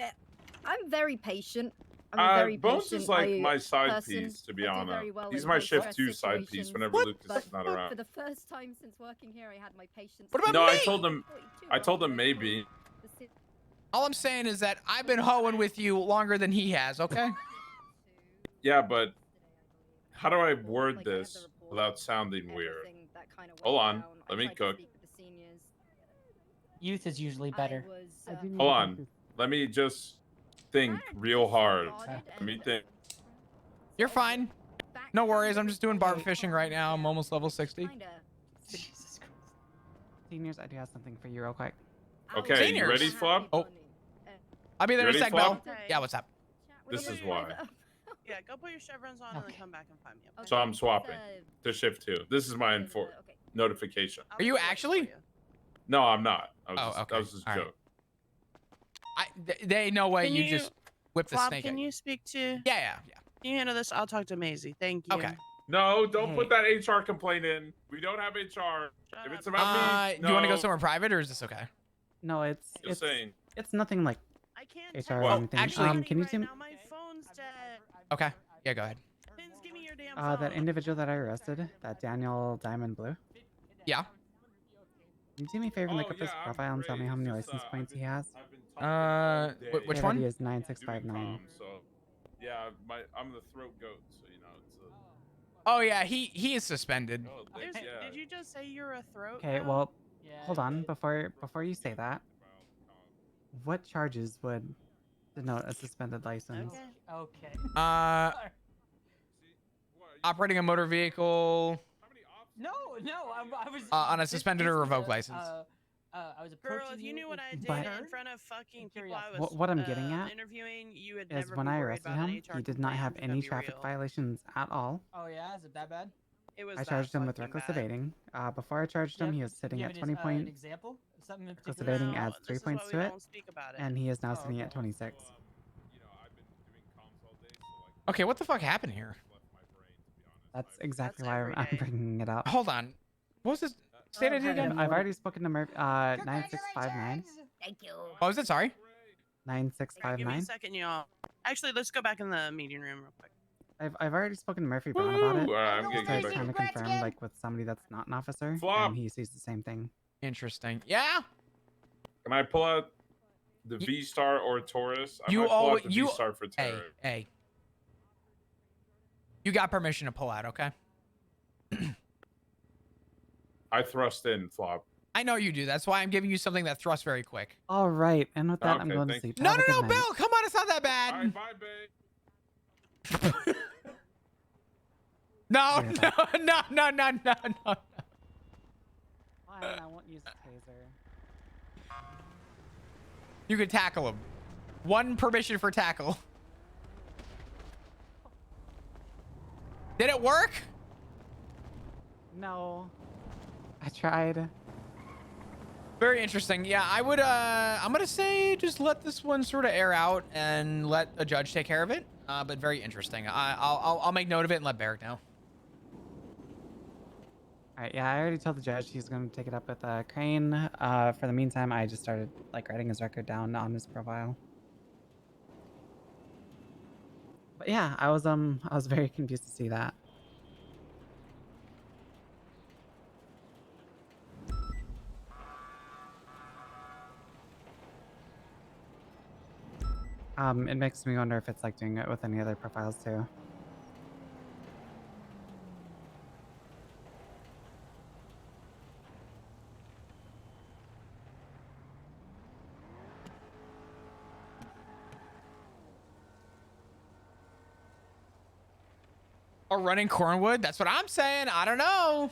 I'm very patient. I'm a very Bones patient is like my side person. piece, to be I do honest. very well He's in my high shift stress 2 side piece situations. whenever What? Lucas is not around. For the first time since working here, I had my patience. What about No, me? I told him maybe. All I'm saying is that I've been hoeing with you longer than he has, okay? Yeah, but how do I word this without sounding weird? Hold on, let me cook. Youth is usually better. Hold on, let me just think real hard. Let me think. You're fine. No worries. I'm just doing barb fishing right now. I'm almost level 60. Jesus Christ. Seniors, I do have something for you real quick. Okay, you Seniors. ready, Flop? Oh. I'll be there in a You sec, ready, Bell. Flo? Yeah, what's up? This is why. Yeah, go put your chevrons on and then Okay. come back and find me. Okay? So I'm swapping to shift 2. This is my notification. I'll Are you do it for actually? you. No, I'm not. Oh, That was just a All right. joke. They know way Can you you- just whip the Flop, snake. can at you speak to? Yeah. Can you handle this? I'll talk to Maisie. Thank you. Okay. No, don't Hey. put that HR complaint in. We don't have HR. Shut If it's up. about me, Do you want to go no. somewhere private or is this okay? No, it's Just saying. it's nothing like I can't HR text or Well, anything. actually- can you right see now. My phone's dead. Okay. Yeah, go ahead. Pins, give me your damn phone. that individual that I arrested, that Daniel Diamond Blue? Yeah. Can you do me a favor and look up his yeah, I'm profile and tell me great. how many It's just, license points he has? I've been talking all day Which Say one? that he is doing 9659. comms, so yeah, I'm the throat goat, so it's Oh yeah, he is suspended. oh, There's- yeah. Did you just say you're a throat? Okay, goat? well, hold on. Before you say that, what charges would denote a suspended license? Okay. Okay. Operating a motor vehicle No, I was on a suspended or revoked license. I was Girl, approaching if you knew what I did But- in front of fucking people I was What I'm getting at interviewing, you would is never when be I worried arrested about an him, HR he did not have complaint. any Be traffic real. violations at all. Oh yeah, is it that bad? It was I that charged him with fucking reckless bad. evading. Before I charged him, he was sitting at 20 points. example of something in Reckless particular? evading No, adds 3 this is points why to we it, don't speak about it. and he is now Oh, sitting at okay. 26. Okay, what the fuck happened here? That's exactly That's why every I'm day. bringing it up. Hold on. What was this? Say that again. I've already spoken to Murphy. 9659. Thank you. What was it? Sorry. Give me a 9659. second, y'all. Actually, let's go back in the meeting room real quick. I've already spoken to Murphy Brown about it. Woo! I'm So getting I was back. trying to confirm, like, with somebody that's not an officer, Flop. and he sees the same thing. Interesting. Yeah. Can I pull out the V Star or Taurus? I You might pull alwa- out the you- V Star for Hey, terror. hey. You got permission to pull out, okay? I thrust in, Flop. I know you do. That's why I'm giving you something that thrusts very quick. All right, and with that, I'm Okay, going to thank sleep. No, Have a good no, night. Bill. Come on, it's not that bad. All right, bye, babe. No, Be right no, back. no, no, no, no, no. Fine, I won't use the taser. You can tackle him. One permission for tackle. Did it work? No. I tried. Very interesting. Yeah, I would, I'm gonna say just let this one sort of air out and let a judge take care of it. But very interesting. I'll make note of it and let Barrick know. Alright, yeah, I already told the judge he's going to take it up with Crane. For the meantime, I just started like writing his record down on his profile. But yeah, I was very confused to see that. It makes me wonder if it's like doing it with any other profiles too. Or running Cornwood? That's what I'm saying. I don't know.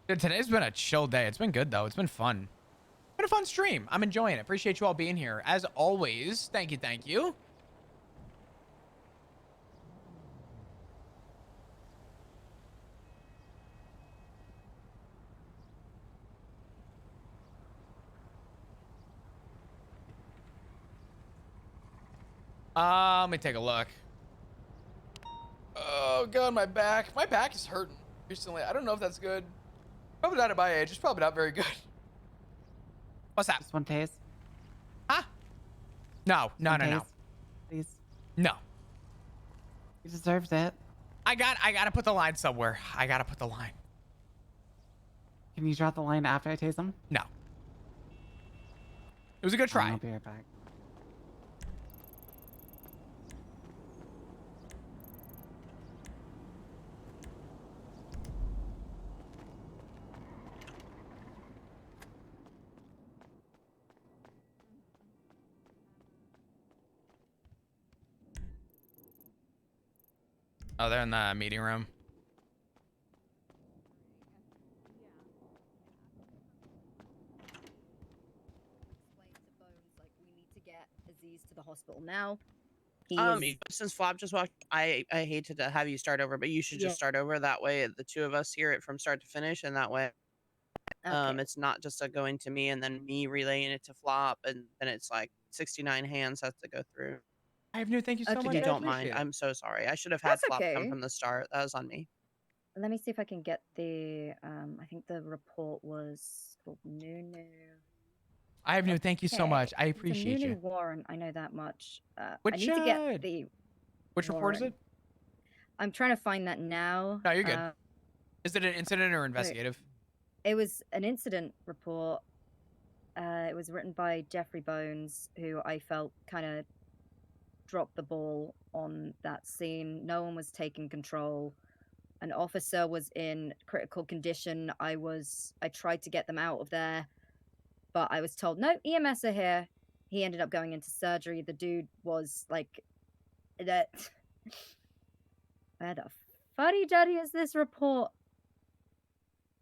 Dude, today's been a chill day. It's been good though. It's been fun. Been a fun stream. I'm enjoying it. Appreciate you all being here. As always, thank you, thank you. Let me take a look. Oh god, my back. My back is hurting recently. I don't know if that's good. Probably not at my age. It's probably not very good. What's that? Just one tase. Huh? No, no, One no, no. tase, please. No. You deserved it. I gotta put the line somewhere. I gotta put the line. Can you drop the line after I tase him? No. It was a good try. I'll be right back. Oh, they're in the meeting room. Explain to Bones like we need to get Aziz to the hospital now. Since Flop just walked, I hated to have you start over, but you should just start over. That way, the two of us hear it from start to finish, and that way, it's not just going to me and then me relaying it to Flop, and then it's like 69 hands have to go through. I have new. Thank you so much. If you I don't mind, appreciate it. I'm so sorry. I should have had That's Flop come okay. from the start. That was on me. Let me see if I can get the. I think the report was called Nunu. I have new. Thank you so much. I appreciate Nunu you. warrant. I know that much. I Which need to get the. Which report is it? warrant. I'm trying to find that now. No, you're good. Is it an incident or investigative? It was an incident report. It was written by Jeffrey Bones, who I felt kind of dropped the ball on that scene. No one was taking control. An officer was in critical condition. I tried to get them out of there, but I was told, no, EMS are here. He ended up going into surgery. The dude was like, that. Where the fuddy-duddy is this report?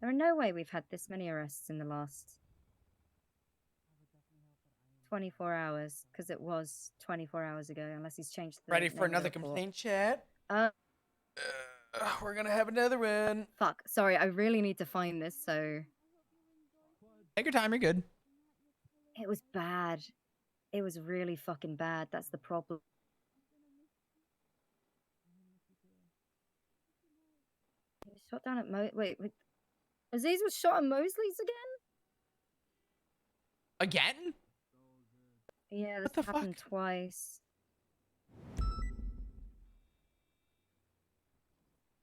There are no way we've had this many arrests in the last 24 hours, because it was 24 hours ago, unless he's changed the Ready name for of the another report. complaint, chat? We're gonna have another one. Fuck. Sorry, I really need to find this, so... Take your time. You're good. It was bad. It was really fucking bad. That's the problem. He was shot down at Wait. Aziz was shot at Mosley's again? Again? Yeah, this happened twice.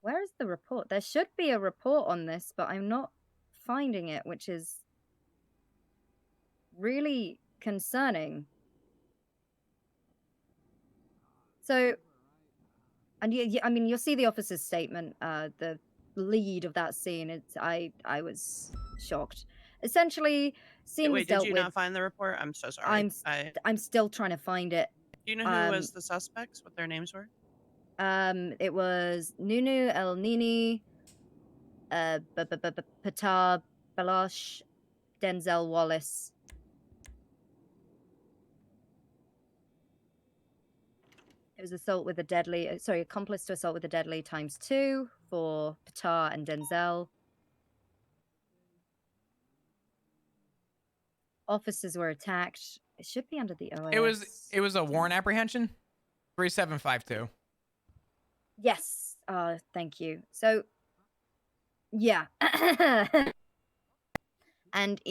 Where is the report? There should be a report on this, but I'm not finding it, which is really concerning. So, and I mean, you'll see the officer's statement. The lead of that scene. I was shocked. Essentially, scene was Wait, did dealt you with. not find the report? I'm so sorry. I'm still trying to find it. Do you know who was the suspects? What their names were? It was Nunu El Nini, Patar Balosh, Denzel Wallace. It was accomplice to assault with a deadly ×2 for Patar and Denzel. Officers were attacked. It should be under the OAS. It was a warrant apprehension. 3752. Yes. Thank you. So, yeah. And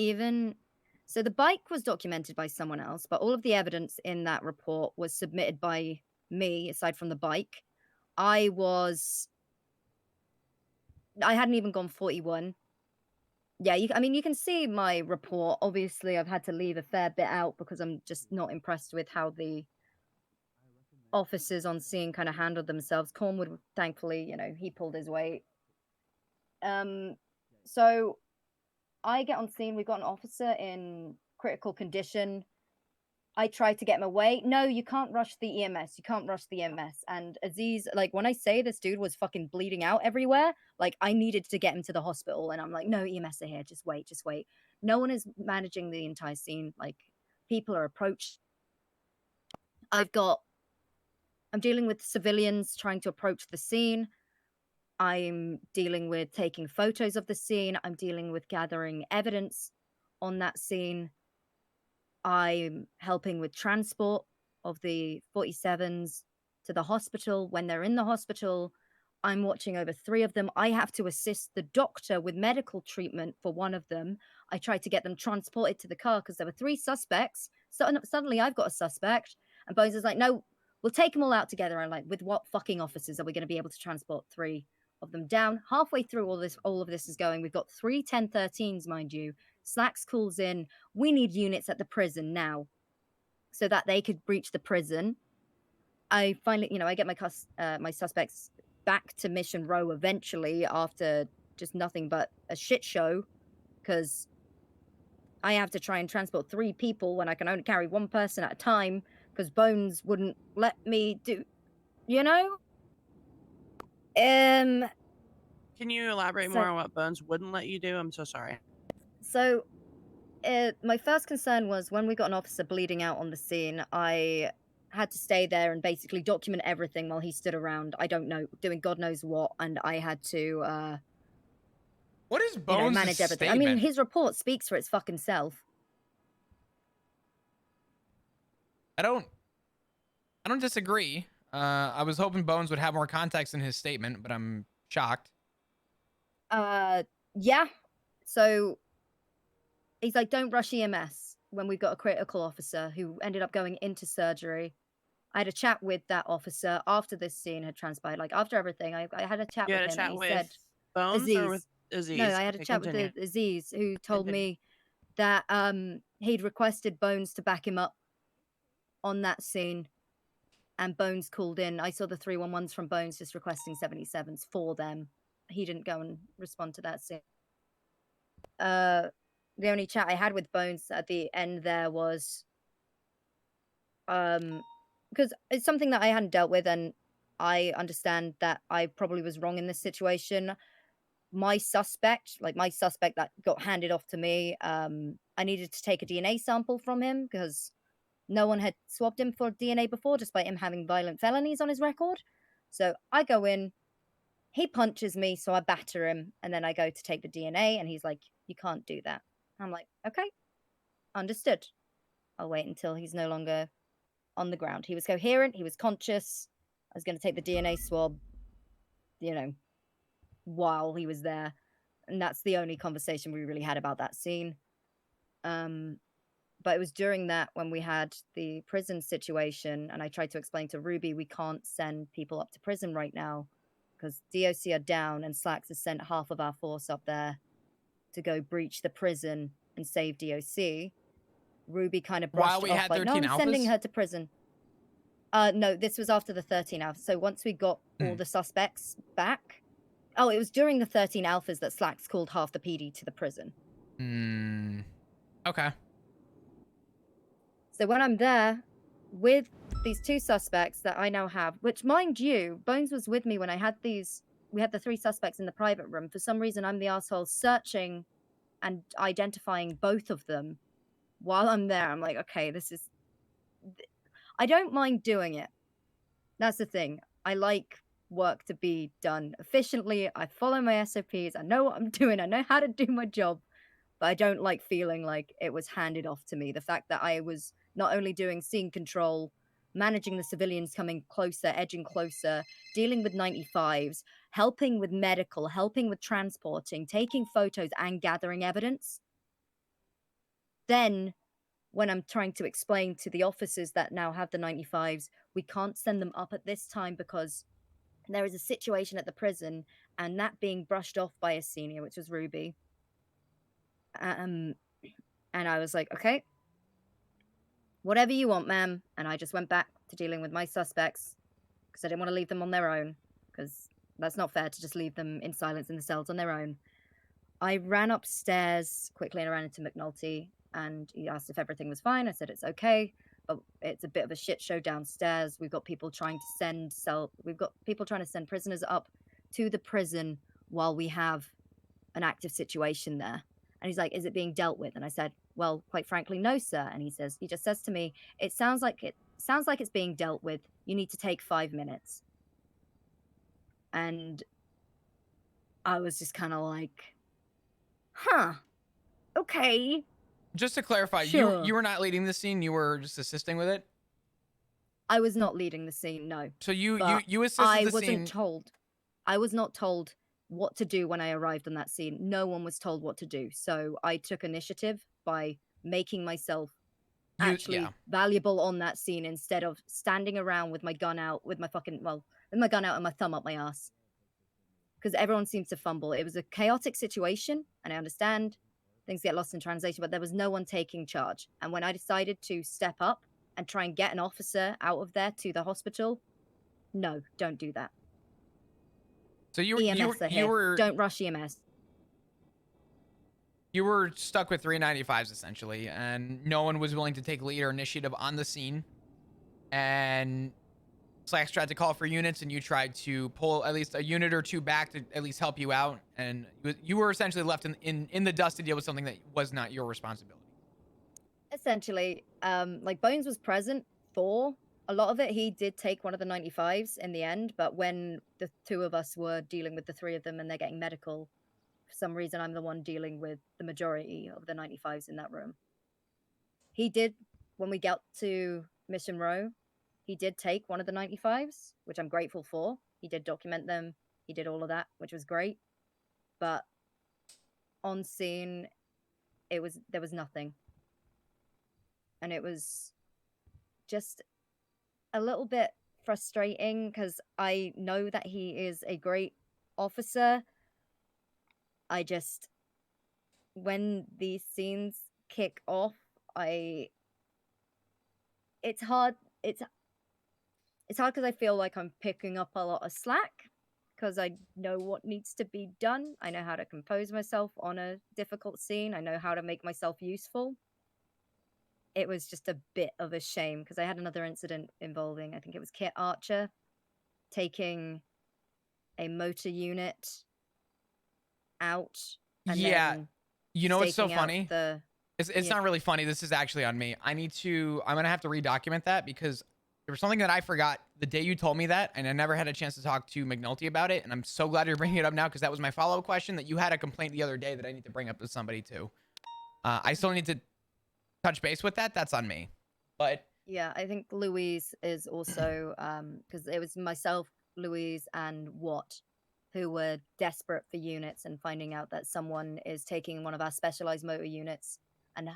so the bike was documented by someone else, but all of the evidence in that report was submitted by me, aside from the bike. I hadn't even gone 41. Yeah, you can see my report. Obviously, I've had to leave a fair bit out because I'm just not impressed with how the officers on scene kind of handled themselves. Cornwood, thankfully, he pulled his weight. So I get on scene. We've got an officer in critical condition. I tried to get him away. No, you can't rush the EMS. You can't rush the EMS. And Aziz, like, when I say this dude was fucking bleeding out everywhere, like, I needed to get him to the hospital. And I'm like, no, EMS are here. Just wait, just wait. No one is managing the entire scene. Like, people are approached. I'm dealing with civilians trying to approach the scene. I'm dealing with taking photos of the scene. I'm dealing with gathering evidence on that scene. I'm helping with transport of the 47s to the hospital. When they're in the hospital, I'm watching over 3 of them. I have to assist the doctor with medical treatment for one of them. I tried to get them transported to the car because there were 3 suspects. So suddenly I've got a suspect. And Bones is like, no, we'll take them all out together. I'm like, with what fucking officers are we going to be able to transport 3 of them down? Halfway through all of this is going. We've got 3 1013s, mind you. Slacks calls in, we need units at the prison now so that they could breach the prison. I finally, I get my suspects back to Mission Row eventually after just nothing but a shit show because I have to try and transport 3 people when I can only carry 1 person at a time because Bones wouldn't let me do, Can you elaborate more on what Bones wouldn't let you do? I'm so sorry. So, my first concern was when we got an officer bleeding out on the scene, I had to stay there and basically document everything while he stood around, I don't know, doing God knows what, and I had to, what is Bones' manage everything. statement? I mean, his report speaks for its fucking self. I don't disagree. I was hoping Bones would have more context in his statement, but I'm shocked. Yeah. So he's like, don't rush EMS when we've got a critical officer who ended up going into surgery. I had a chat with that officer after this scene had transpired. Like, after everything, I had a chat with him. And he said, Bones Aziz. or with Aziz? No, I had a chat with Aziz, who told me that he'd requested Bones to back him up on that scene. And Bones called in. I saw the 311s from Bones just requesting 77s for them. He didn't go and respond to that scene. The only chat I had with Bones at the end there was because it's something that I hadn't dealt with, and I understand that I probably was wrong in this situation. My suspect that got handed off to me, I needed to take a DNA sample from him because no one had swabbed him for DNA before, despite him having violent felonies on his record. So I go in, he punches me, so I batter him, and then I go to take the DNA, and he's like, you can't do that. I'm like, okay, understood. I'll wait until he's no longer on the ground. He was coherent, he was conscious. I was going to take the DNA swab, while he was there. And that's the only conversation we really had about that scene. But it was during that when we had the prison situation, and I tried to explain to Ruby, we can't send people up to prison right now because DOC are down and Slacks has sent half of our force up there to go breach the prison and save DOC. Ruby kind of brushed While we off had like, 13 no, I'm sending alphas? her to prison. No, this was after the 13 alphas. So once we got all the suspects back, Oh, it was during the 13 alphas that Slacks called half the PD to the prison. Okay. So when I'm there with these 2 suspects that I now have, which mind you, Bones was with me when I had these. We had the 3 suspects in the private room. For some reason, I'm the asshole searching and identifying both of them while I'm there. I'm like, okay, this is. I don't mind doing it. That's the thing. I like work to be done efficiently. I follow my SOPs. I know what I'm doing. I know how to do my job. But I don't like feeling like it was handed off to me. The fact that I was not only doing scene control, managing the civilians coming closer, edging closer, dealing with 95s, helping with medical, helping with transporting, taking photos and gathering evidence. Then when I'm trying to explain to the officers that now have the 95s, we can't send them up at this time because there is a situation at the prison, and that being brushed off by a senior, which was Ruby. And I was like, okay, whatever you want, ma'am. And I just went back to dealing with my suspects because I didn't want to leave them on their own, because that's not fair to just leave them in silence in the cells on their own. I ran upstairs quickly and I ran into McNulty, and he asked if everything was fine. I said it's okay, but it's a bit of a shit show downstairs. We've got people trying to send prisoners up to the prison while we have an active situation there. And he's like, is it being dealt with? And I said, well, quite frankly, no, sir. And he just says to me, it sounds like it's being dealt with. You need to take 5 minutes. And I was just kind of like, huh, okay. Just to clarify, Sure. you were not leading the scene. You were just assisting with it. I was not leading the scene, no. So you assisted I the wasn't scene. told. I was not told what to do when I arrived on that scene. No one was told what to do. So I took initiative by making myself actually valuable on that scene instead of standing around with my gun out, with my gun out and my thumb up my ass. Because everyone seems to fumble. It was a chaotic situation, and I understand things get lost in translation, but there was no one taking charge. And when I decided to step up and try and get an officer out of there to the hospital, no, don't do that. So you were don't rush EMS. You were stuck with 395s essentially, and no one was willing to take lead or initiative on the scene. And Slacks tried to call for units, and you tried to pull at least a unit or 2 back to at least help you out. And you were essentially left in the dust to deal with something that was not your responsibility. Essentially, like Bones was present for a lot of it. He did take one of the 95s in the end, but when the 2 of us were dealing with the 3 of them and they're getting medical, for some reason I'm the one dealing with the majority of the 95s in that room. He did, when we got to Mission Row, he did take one of the 95s, which I'm grateful for. He did document them. He did all of that, which was great. But on scene, there was nothing. And it was just a little bit frustrating because I know that he is a great officer. When these scenes kick off, it's hard because I feel like I'm picking up a lot of slack because I know what needs to be done. I know how to compose myself on a difficult scene. I know how to make myself useful. It was just a bit of a shame because I had another incident involving, I think it was Kit Archer, taking a motor unit out. And then you know what's so staking out funny? the It's not really funny. This is actually on me. I'm gonna have to redocument that because there was something that I forgot the day you told me that, and I never had a chance to talk to McNulty about it. And I'm so glad you're bringing it up now because that was my follow-up question, that you had a complaint the other day that I need to bring up to somebody too. I still need to touch base with that. That's on me. But yeah, I think Louise is also because it was myself, Louise, and Watt who were desperate for units and finding out that someone is taking one of our specialized motor units and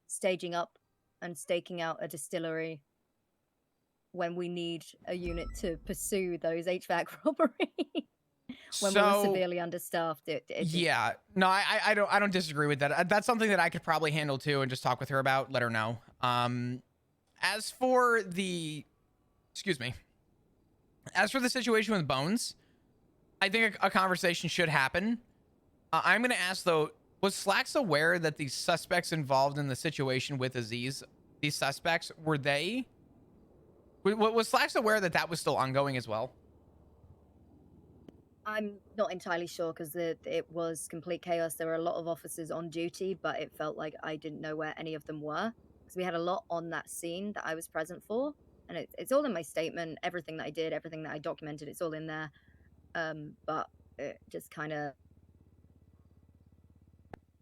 staging up and staking out a distillery when we need a unit to pursue those HVAC robberies. When we were severely understaffed. Yeah, no, I don't disagree with that. That's something that I could probably handle too, and just talk with her about, let her know. As for the situation with Bones, I think a conversation should happen. I'm going to ask, though, was Slacks aware that these suspects involved in the situation with Aziz, these suspects, was Slacks aware that that was still ongoing as well? I'm not entirely sure because it was complete chaos. There were a lot of officers on duty, but it felt like I didn't know where any of them were because we had a lot on that scene that I was present for. And it's all in my statement, everything that I did, everything that I documented, it's all in there. But it just kind of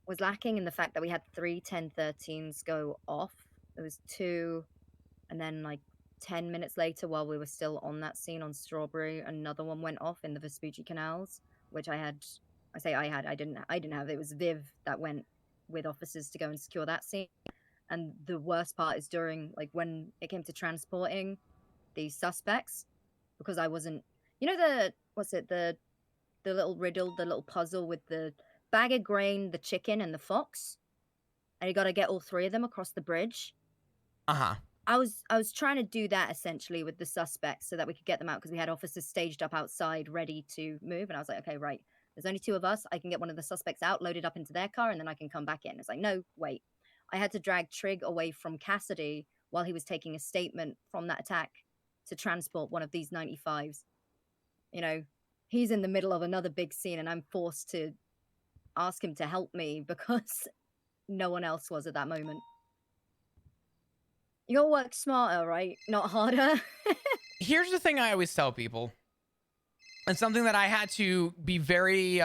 was lacking in the fact that we had 3 10-13s go off. There was 2, and then like 10 minutes later, while we were still on that scene on Strawberry, another one went off in the Vespucci canals, which I didn't have. It was Viv that went with officers to go and secure that scene. And the worst part is during, like, when it came to transporting these suspects, because I wasn't, you know, the little riddle, the little puzzle with the bag of grain, the chicken, and the fox, and you got to get all 3 of them across the bridge. I was trying to do that essentially with the suspects so that we could get them out because we had officers staged up outside ready to move, and I was like, okay, right, there's only 2 of us. I can get one of the suspects out, loaded up into their car, and then I can come back in. It's like, no, wait. I had to drag Trig away from Cassidy while he was taking a statement from that attack to transport one of these 95s. You know, he's in the middle of another big scene, and I'm forced to ask him to help me because no one else was at that moment. You gotta work smarter, right? Not harder. Here's the thing I always tell people, and something that I had to be very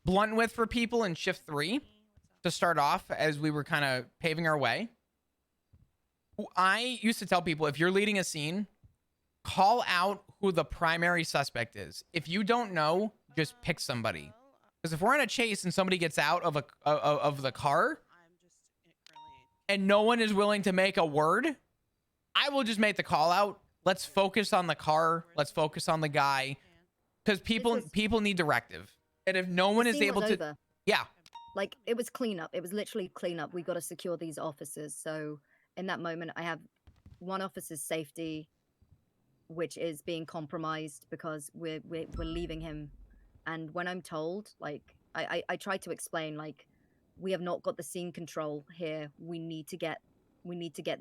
blunt with for people in shift 3 to start off as we were kind of paving our way. I used to tell people, if you're leading a scene, call out who the primary suspect is. If you don't know, just pick somebody. Because if we're on a chase and somebody gets out of the car and no one is willing to make a word, I will just make the call out. Let's focus on the car. Let's focus on the guy. Because people need directive. And if no one is able to... Over. Yeah. Like, it was cleanup. It was literally cleanup. We got to secure these officers. So in that moment, I have one officer's safety, which is being compromised because we're leaving him. And when I'm told, like, I try to explain, like, we have not got the scene control here. We need to get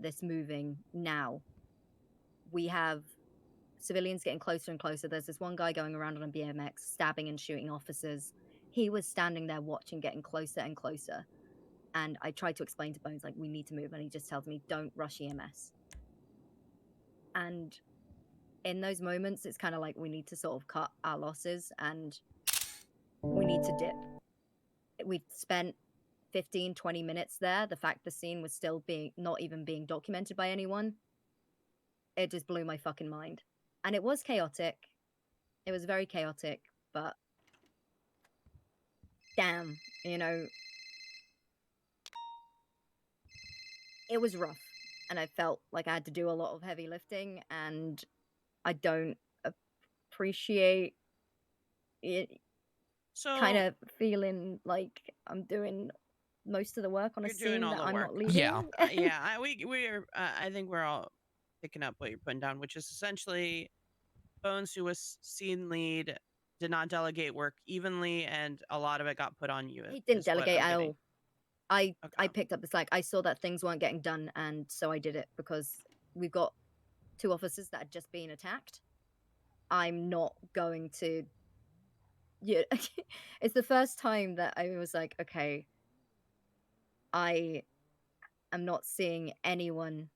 this moving now. We have civilians getting closer and closer. There's this one guy going around on a BMX, stabbing and shooting officers. He was standing there watching, getting closer and closer. And I tried to explain to Bones, like, we need to move. And he just tells me, don't rush EMS. And in those moments, it's kind of like we need to sort of cut our losses and we need to dip. We spent 15, 20 minutes there. The fact the scene was still not even being documented by anyone, it just blew my fucking mind. And it was chaotic. It was very chaotic, but damn, you know, it was rough. And I felt like I had to do a lot of heavy lifting, and I don't appreciate it. So kind of feeling like I'm doing most of the work on a scene that I'm not leading. Yeah. Yeah, I think we're all picking up what you're putting down, which is essentially Bones, who was scene lead, did not delegate work evenly, and a lot of it got put on you. He didn't delegate at all. I picked up the slack. I saw that things weren't getting done, and so I did it because we've got 2 officers that had just been attacked. I'm not going to... Yeah, it's the first time that I was like, okay, I am not seeing anyone.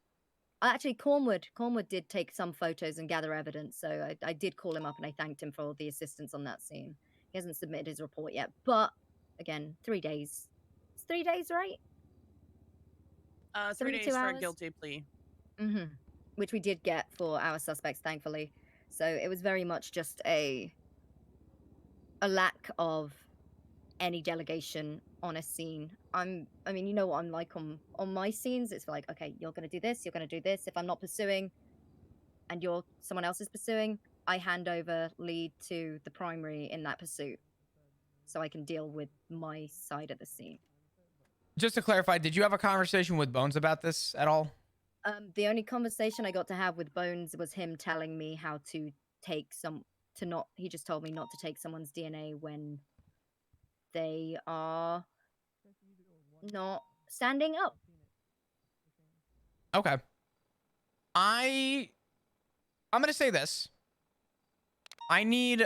Actually, Cornwood did take some photos and gather evidence, so I did call him up and I thanked him for all the assistance on that scene. He hasn't submitted his report yet, but again, 3 days. It's 3 days, right? 3 days for a guilty plea. Mm-hmm. Which we did get for our suspects, thankfully. So it was very much just a lack of any delegation on a scene. I mean, you know what I'm like on my scenes. It's like, okay, you're going to do this, you're going to do this. If I'm not pursuing and someone else is pursuing, I hand over lead to the primary in that pursuit so I can deal with my side of the scene. Just to clarify, did you have a conversation with Bones about this at all? The only conversation I got to have with Bones was him telling me how to take to not. He just told me not to take someone's DNA when they are not standing up. Okay. I'm gonna say this. I need